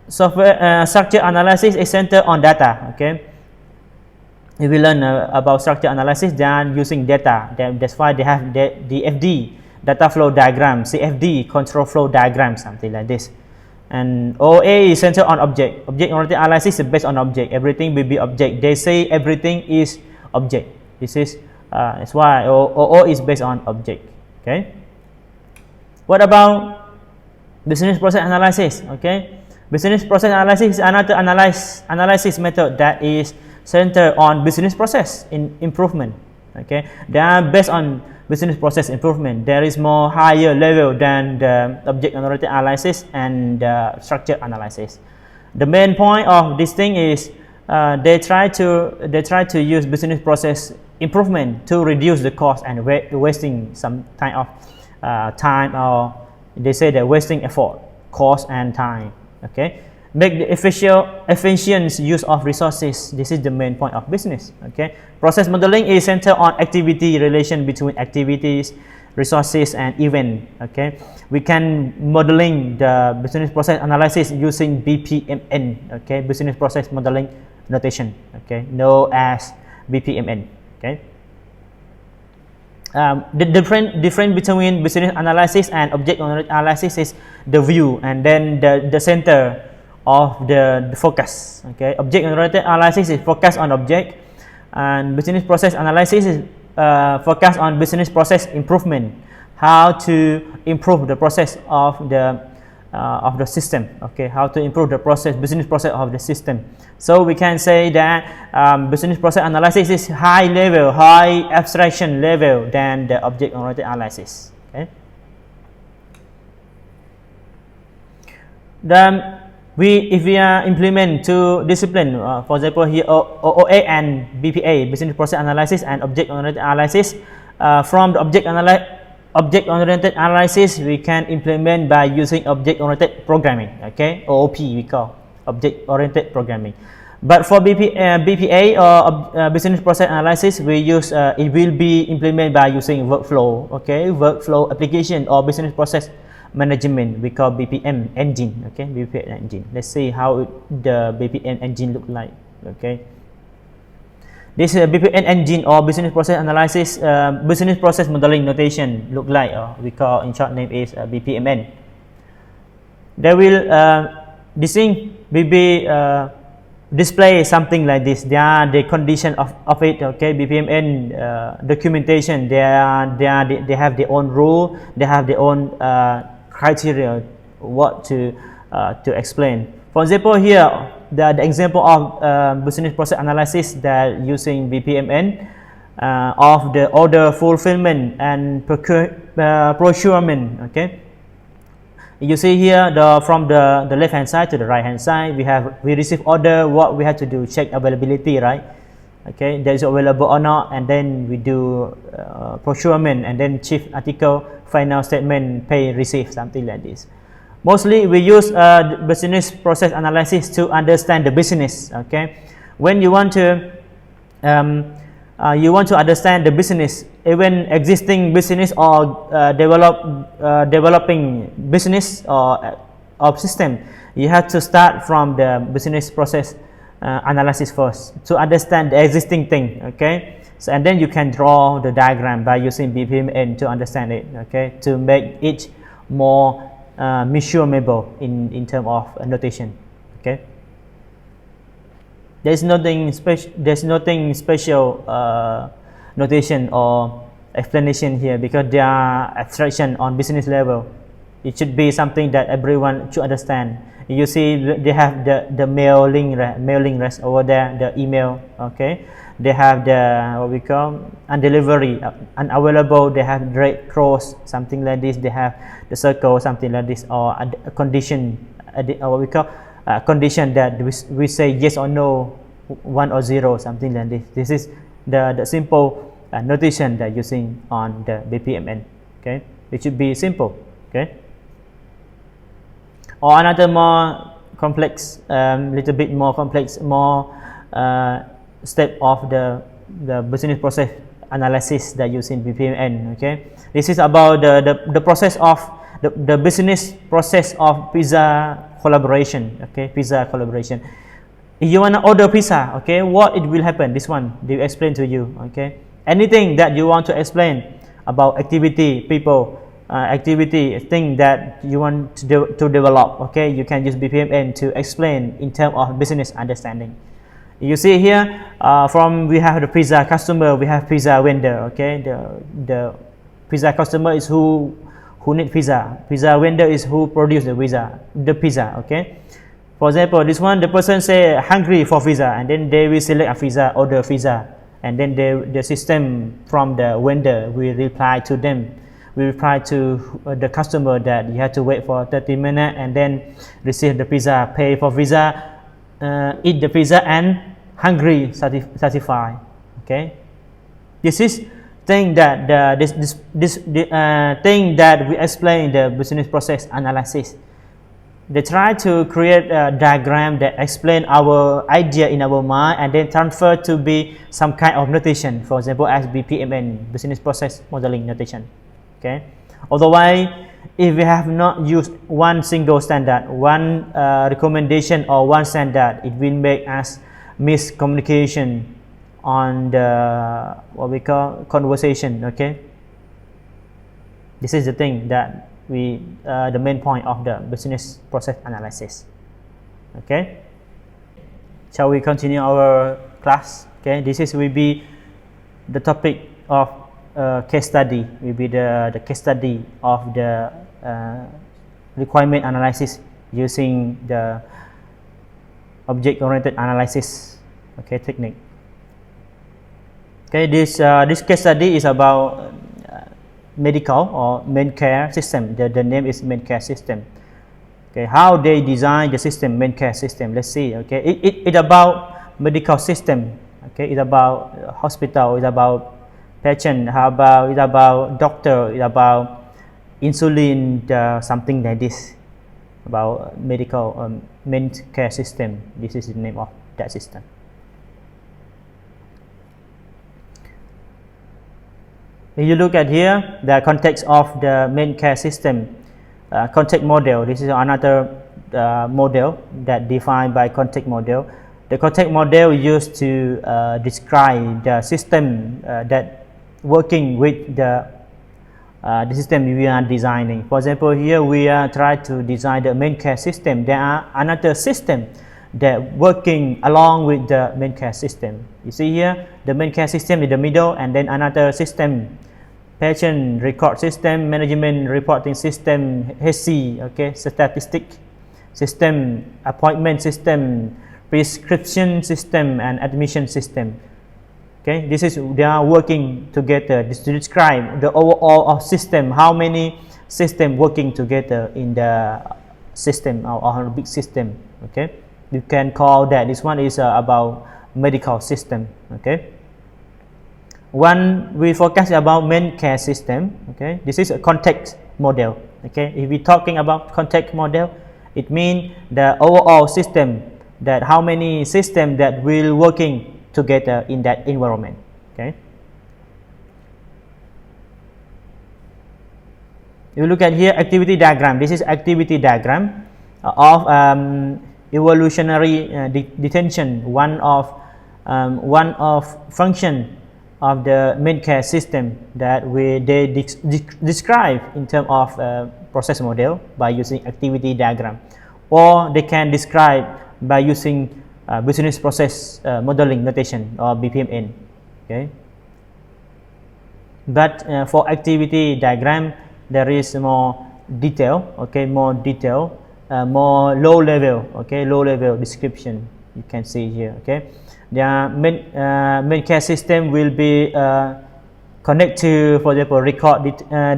Software structure analysis is centered on data. Okay, if we learn about structure analysis, they are using data. That's why they have the DFD, data flow diagram, CFD, control flow diagram, something like this. And OOA is centered on object. Object-oriented analysis is based on object. Everything will be object. They say everything is object. This is that's why OO is based on object. Okay. What about business process analysis? Okay. Business process analysis is another analysis method that is centered on business process improvement. Okay. They are based on business process improvement. There is more higher level than the object-oriented analysis and structure analysis. The main point of this thing is they try to use business process improvement to reduce the cost and wasting some kind of time, or they say they're wasting effort, cost and time. Okay, make the efficient use of resources. This is the main point of business. Okay, process modeling is centered on activity relation between activities, resources and event. Okay, we can modeling the business process analysis using BPMN. Okay, business process modeling notation. Okay, known as BPMN. Okay, the difference between business analysis and object-oriented analysis is the view and then the center of the focus. Okay, object-oriented analysis is focused on object, and business process analysis is focused on business process improvement, how to improve the process of the system. Okay, how to improve the business process of the system. So we can say that business process analysis is high abstraction level than the object-oriented analysis. Okay. If we implement two disciplines, for example here OOA and BPA, business process analysis and object-oriented analysis, from the object-oriented analysis we can implement by using object-oriented programming. Okay, OOP we call object-oriented programming. But for BPA or business process analysis, we use it will be implemented by using workflow. Okay, workflow application or business process management, we call BPM engine. Okay, BPM engine. Let's see how the BPM engine look like. Okay, this BPM engine or business process analysis, business process modeling notation look like, or we call in short name is BPMN. They will this thing will be display something like this. They are the condition of it. Okay, BPMN documentation. They have their own rule. They have their own criteria what to explain. For example, here the example of business process analysis that using BPMN of the order fulfillment and procurement. Okay, you see here from the left hand side to the right hand side, we receive order. What we have to do, check availability, right? Okay, that is available or not, and then we do procurement, and then chief article, final statement, pay, receive, something like this. Mostly we use business process analysis to understand the business. Okay, when you want to understand the business, even existing business or developing business or system, you have to start from the business process analysis first to understand the existing thing. Okay, so and then you can draw the diagram by using BPMN to understand it. Okay, to make it more measurable in terms of notation. Okay, there's nothing special notation or explanation here, because they are abstraction on business level. It should be something that everyone should understand. You see they have the mailing list over there, the email. Okay, they have the what we call undelivery, unavailable. They have red cross, something like this. They have the circle, something like this, or a condition, what we call condition that we say yes or no, 1 or 0, something like this. This is the simple notation that using on the BPMN. Okay, it should be simple. Okay. or another more complex, little bit more complex, more step of the business process analysis that you see in BPMN. Okay, this is about the process of the business process of pizza collaboration. Okay, pizza collaboration. If you want to order pizza, okay, what it will happen? This one they will explain to you. Okay, anything that you want to explain about activity, people, activity, thing that you want to develop. Okay, you can use BPMN to explain in terms of business understanding. You see here, from we have the pizza customer, we have pizza vendor. Okay, the pizza customer is who need pizza. Pizza vendor is who produce the pizza. Okay. For example, this one, the person say hungry for pizza, and then they will select a pizza, order pizza, and then the system from the vendor will reply to them. We reply to the customer that you have to wait for 30 minutes and then receive the pizza, pay for pizza, eat the pizza, and hungry, satisfied. Okay, this is thing that thing that we explain the business process analysis. They try to create a diagram that explain our idea in our mind and then transfer to be some kind of notation, for example as BPMN, business process modeling notation. Okay, otherwise if we have not used one single standard, one recommendation or one standard, it will make us miscommunication on the what we call conversation. Okay, this is the thing that we the main point of the business process analysis. Okay, shall we continue our class? Okay, this is will be the topic of case study, will be the case study of the requirement analysis using the object-oriented analysis, okay, technique. Okay, this case study is about medical or main care system. The name is main care system. Okay, how they design the system, main care system. Let's see. Okay, it about medical system. Okay, it's about hospital. It's about patient. How about it's about doctor? It's about insulin, something like this. About medical main care system. This is the name of that system. If you look at here, the context of the main care system, context model. This is another model that defined by context model. The context model used to describe the system that working with the system we are designing. For example, here we are trying to design the main care system. There are another system that working along with the main care system. You see here, the main care system in the middle, and then another system, patient record system, management reporting system, HC, okay, statistic system, appointment system, prescription system, and admission system. Okay, this is they are working together to describe the overall of system, how many system working together in the system or big system. Okay, you can call that this one is about medical system. Okay, one we focus about main care system. Okay, this is a context model. Okay, if we're talking about context model, it means the overall system, that how many system that will working together in that environment. Okay, you look at here activity diagram. This is activity diagram of evolutionary detention, one of function of the main care system that they describe in terms of process model by using activity diagram, or they can describe by using business process modeling notation or BPMN. Okay, but for activity diagram there is more detail. Okay, more detail, more low level. Okay, low level description you can see here. Okay, the main care system will be connect to, for example, record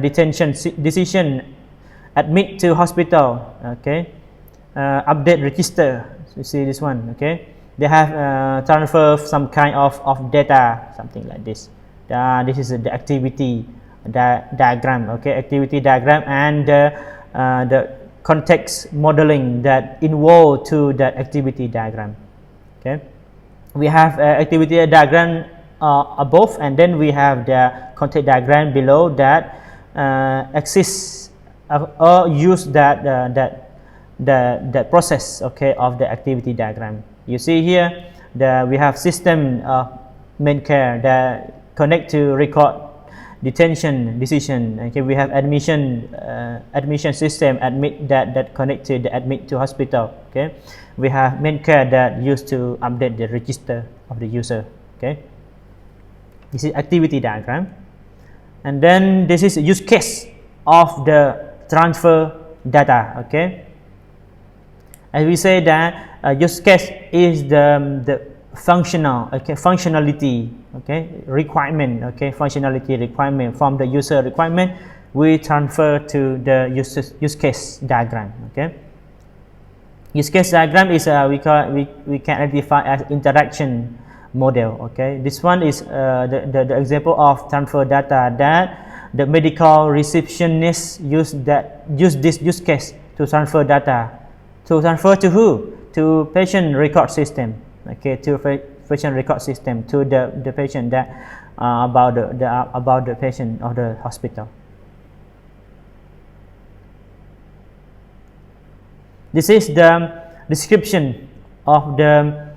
detention decision, admit to hospital. Okay, update register. You see this one. Okay, they have transfer some kind of data, something like this. This is the activity diagram. Okay, activity diagram, and the context modeling that involved to that activity diagram. Okay, we have activity diagram above, and then we have the context diagram below that exists or use that process, okay, of the activity diagram. You see here we have system main care that connect to record detention decision. Okay, we have admission system admit that connect to the admit to hospital. Okay, we have main care that used to update the register of the user. Okay, this is activity diagram, and then this is use case of the transfer data. Okay, as we say that use case is the functional, okay, functionality, okay, requirement, okay, functionality requirement from the user requirement we transfer to the use case diagram. Okay, use case diagram is we can identify as interaction model. Okay, this one is the example of transfer data that the medical receptionist use this use case to transfer data. To transfer to who? To patient record system. Okay, to patient record system, to the patient that about the patient of the hospital. This is the description of the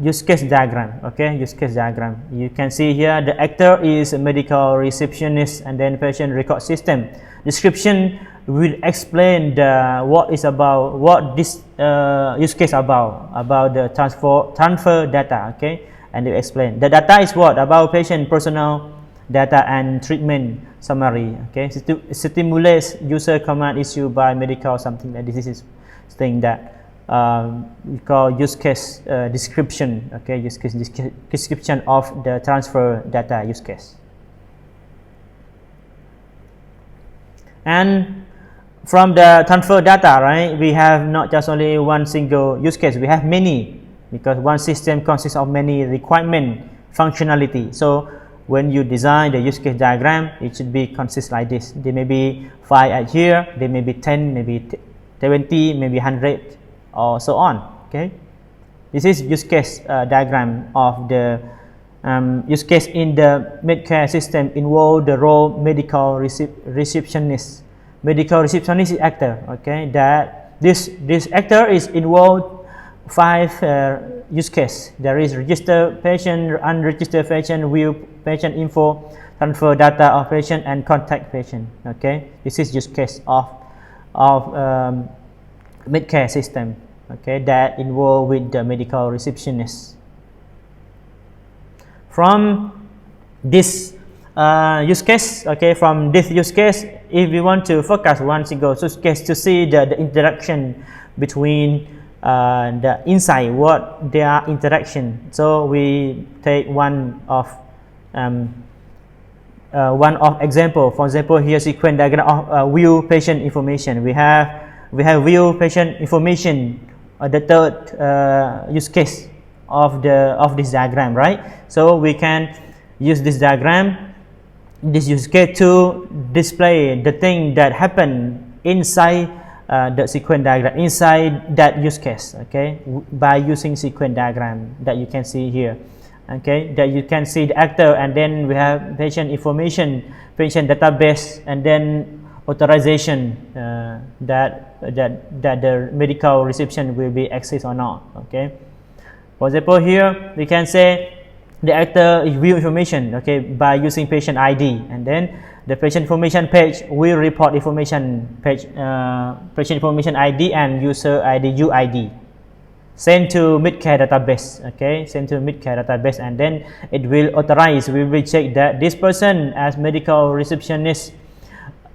use case diagram. Okay, use case diagram. You can see here the actor is a medical receptionist, and then patient record system. Description will explain what this use case about the transfer data. Okay, and they explain the data is what about patient personal data and treatment summary. Okay, stimulates user command issued by medical something like this is thing that we call use case description. Okay, use case description of the transfer data use case. And from the transfer data, right, we have not just only one single use case, we have many, because one system consists of many requirement functionality. So when you design the use case diagram, it should be consist like this. There may be 5 at here, there may be 10, maybe 20, maybe 100, or so on. Okay, this is use case diagram of the use case in the medcare system involve the role medical receptionist. Medical receptionist is actor. Okay, that this actor is involved 5 use case. There is register patient, unregistered patient, view patient info, transfer data of patient, and contact patient. Okay, this is use case of medcare system. Okay, that involved with the medical receptionist. From this use case, okay, from this use case, if we want to focus one single use case to see the interaction between the inside, what their interaction. So we take one of example. For example, here sequence diagram of view patient information. We have view patient information, the third use case of this diagram, right? So we can use this diagram, this use case, to display the thing that happened inside the sequence diagram, inside that use case. Okay, by using sequence diagram that you can see here. Okay, that you can see the actor, and then we have patient information, patient database, and then authorization that the medical reception will be accessed or not. Okay, for example, here we can say the actor view information, okay, by using patient ID, and then the patient information page will report information page, patient information ID and user ID UID, sent to medcare database. Okay, sent to medcare database, and then it will authorize. We will check that this person as medical receptionist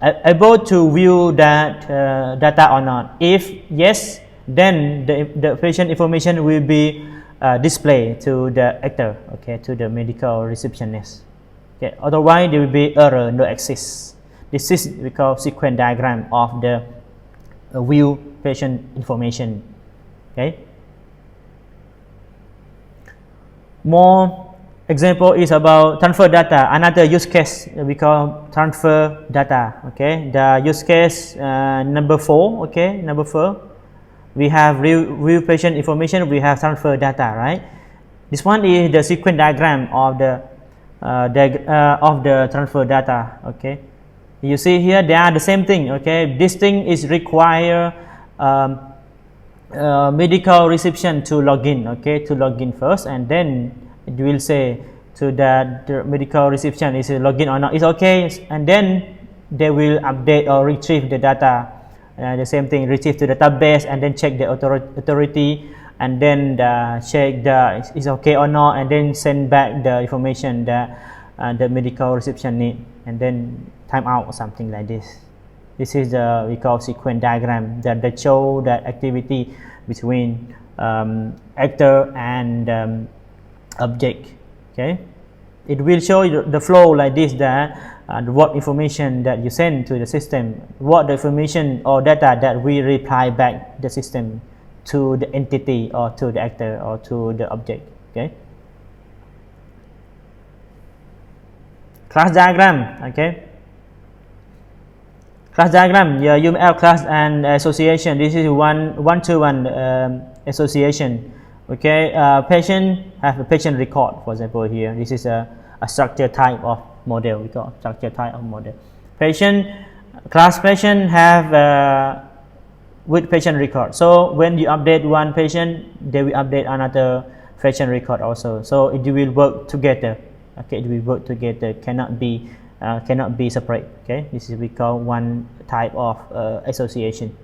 able to view that data or not. If yes, then the patient information will be displayed to the actor, okay, to the medical receptionist. Okay, otherwise there will be error, no access. This is we call sequence diagram of the view patient information. Okay. More example is about transfer data. Another use case we call transfer data. Okay, the use case number 4. Okay, number 4. We have view patient information. We have transfer data, right? This one is the sequence diagram of the transfer data. Okay, you see here they are the same thing. Okay, this thing is require medical reception to log in. Okay, to log in first, and then it will say to the medical reception is login or not. It's okay, and then they will update or retrieve the data. The same thing, retrieve to the database and then check the authority, and then check the is okay or not, and then send back the information that the medical reception need, and then time out or something like this. This is the we call sequence diagram that show that activity between actor and object. Okay, it will show the flow like this, that what information that you send to the system, what the information or data that we reply back the system to the entity or to the actor or to the object. Okay, class diagram. Okay, class diagram, yeah, UML class and association. This is one-to-one association. Okay, patient have a patient record, for example. Here this is a structure type of model. We call structure type of model. Patient class patient have with patient record. So when you update one patient, they will update another patient record also. So it will work together. Okay, it will work together. Cannot be separate. Okay, this is we call one type of association.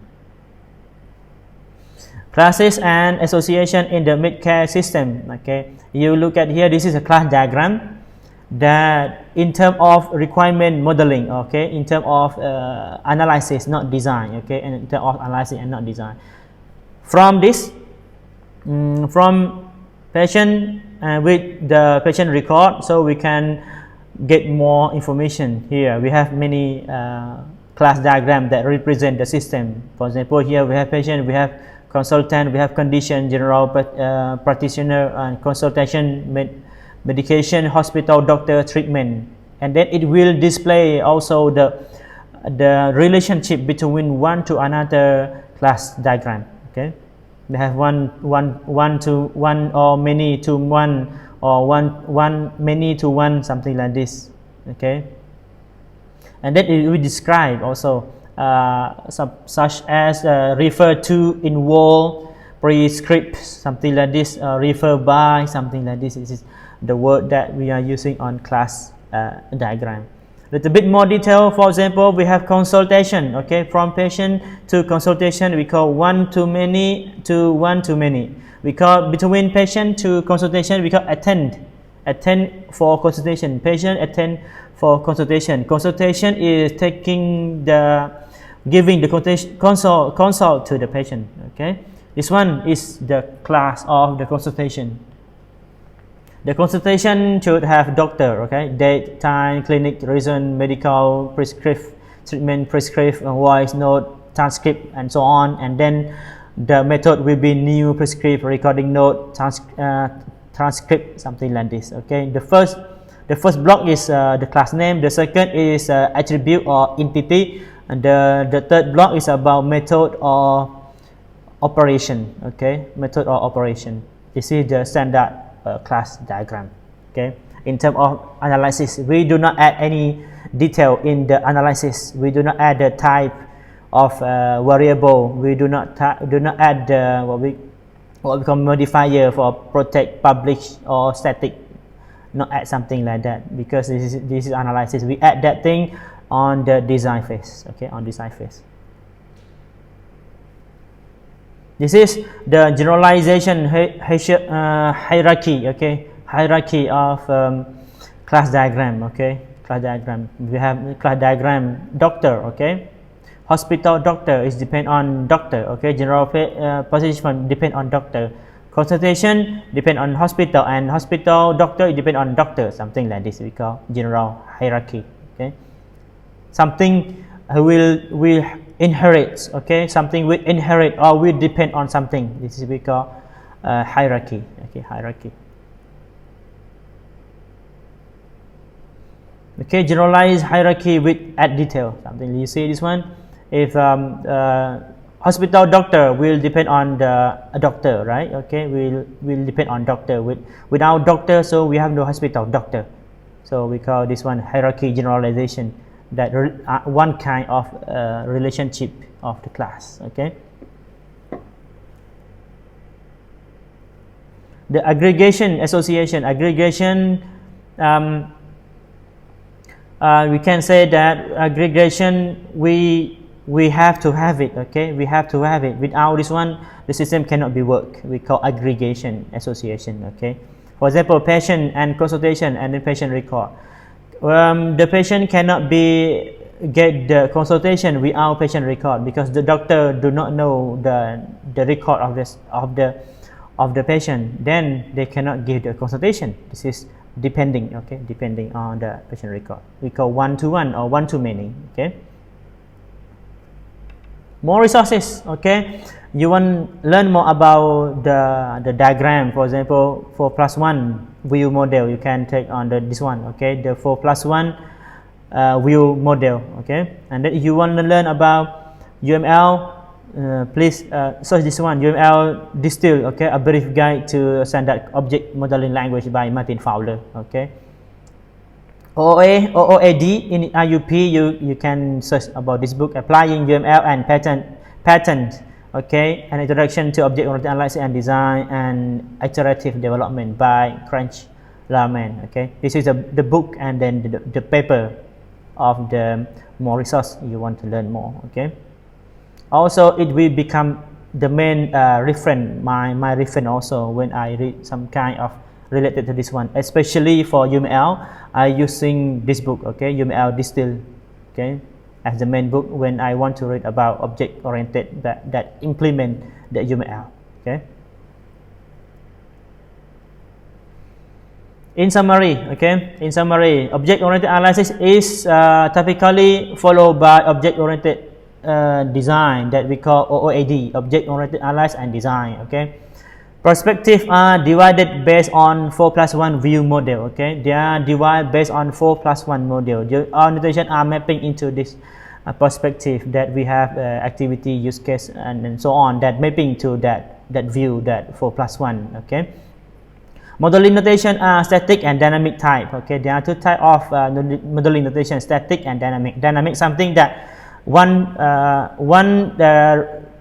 Classes and association in the mid-care system. Okay, you look at here. This is a class diagram that in terms of requirement modeling. Okay, in terms of analysis, not design. Okay, and in terms of analysis and not design. From this, from patient with the patient record, so we can get more information here. We have many class diagram that represent the system. For example, here we have patient, we have consultant, we have condition, general practitioner, and consultation, medication, hospital, doctor, treatment, and then it will display also the relationship between one to another class diagram. Okay, they have one to one, or many to one, or one many to one, something like this. Okay, and then it will describe also such as refer to, involve, prescribe, something like this, refer by, something like this. This is the word that we are using on class diagram. A little bit more detail. For example, we have consultation. Okay, from patient to consultation, we call one to many to one to many. We call between patient to consultation, we call attend for consultation. Patient attend for consultation. Consultation is giving the consult to the patient. Okay, this one is the class of the consultation. The consultation should have doctor. Okay, date, time, clinic, reason, medical, prescribe, treatment, prescribe, voice note, transcript, and so on. And then the method will be new, prescribe, recording note, transcript, something like this. Okay, the first block is the class name. The second is attribute or entity, and the third block is about method or operation. Okay, method or operation. This is the standard class diagram. Okay, in terms of analysis, we do not add any detail in the analysis. We do not add the type of variable. We do not add what we call modifier for protect, publish, or static. Not add something like that, because this is analysis. We add that thing on the design phase. Okay, on design phase. This is the generalization hierarchy. Okay, hierarchy of class diagram. Okay, class diagram. We have class diagram doctor. Okay, hospital doctor is depend on doctor. Okay, general position depend on doctor. Consultation depend on hospital, and hospital doctor depend on doctor. Something like this we call general hierarchy. Okay, something will inherit. Okay, something will inherit or will depend on something. This is we call hierarchy. Okay, hierarchy. Okay, generalized hierarchy with add detail. Something you see this one. If hospital doctor will depend on a doctor, right? Okay, will depend on doctor. Without doctor, so we have no hospital doctor. So we call this one hierarchy generalization. That one kind of relationship of the class. Okay. The aggregation association. Aggregation. We can say that aggregation we have to have it. Okay, we have to have it. Without this one, the system cannot be worked. We call aggregation association. Okay. For example, patient and consultation and then patient record. The patient cannot get the consultation without patient record because the doctor do not know the record of the patient. Then they cannot give the consultation. This is depending. Okay, depending on the patient record. We call one-to-one or one-to-many. Okay. More resources. Okay. You want to learn more about the diagram. For example, 4+1 view model, you can take on this one. Okay, the 4+1 view model. Okay, and then if you want to learn about UML, please search this one, UML Distill. Okay, a brief guide to standard object modeling language by Martin Fowler. Okay, OOAD in RUP, you can search about this book, applying UML and pattern. Okay, an introduction to object-oriented analysis and design and iterative development by Crunch Larman. Okay, this is the book and then the paper of the more resource you want to learn more. Okay, also it will become the main reference, my reference also when I read some kind of related to this one, especially for UML. I using this book. Okay, UML Distill. Okay, as the main book when I want to read about object-oriented that implement the UML. Okay. In summary, object-oriented analysis is typically followed by object-oriented design that we call OOAD, object-oriented analysis and design. Okay. Perspectives are divided based on 4+1 view model. Okay, they are divided based on 4+1 model. Our notation are mapping into this perspective that we have activity, use case, and so on. That mapping to that view, that 4+1. Okay. Modeling notation are static and dynamic type. Okay, there are two types of modeling notation: static and dynamic. Dynamic, something that one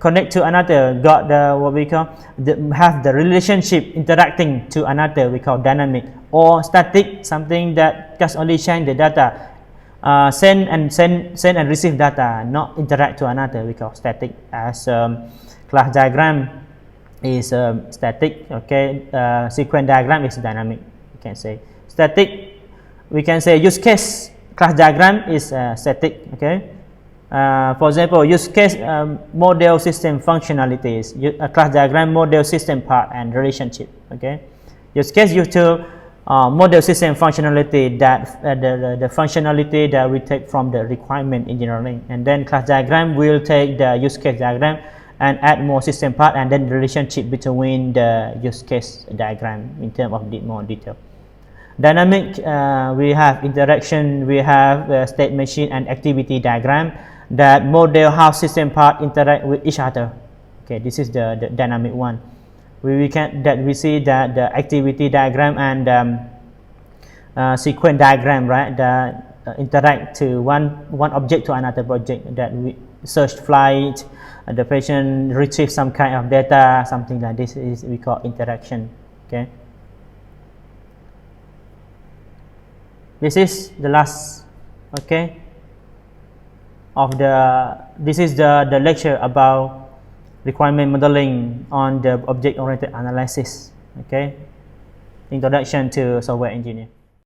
connect to another, got what we call have the relationship interacting to another, we call dynamic. Or static, something that just only change the data, send and receive data, not interact to another, we call static. As class diagram is static. Okay, sequence diagram is dynamic. We can say static. We can say use case class diagram is static. Okay. For example, use case model system functionalities, class diagram model system part and relationship. Okay, use case used to model system functionality, that the functionality that we take from the requirement engineering, and then class diagram will take the use case diagram and add more system part and then the relationship between the use case diagram in terms of more detail. Dynamic, we have interaction, we have state machine and activity diagram that model how system part interact with each other. Okay, this is the dynamic one. We see that the activity diagram and sequence diagram, right? That interact to one object to another object. That we search flight, the patient retrieve some kind of data, something like this is we call interaction. Okay. This is the last. Okay. This is the lecture about requirement modeling on the object-oriented analysis. Okay, introduction to software engineer.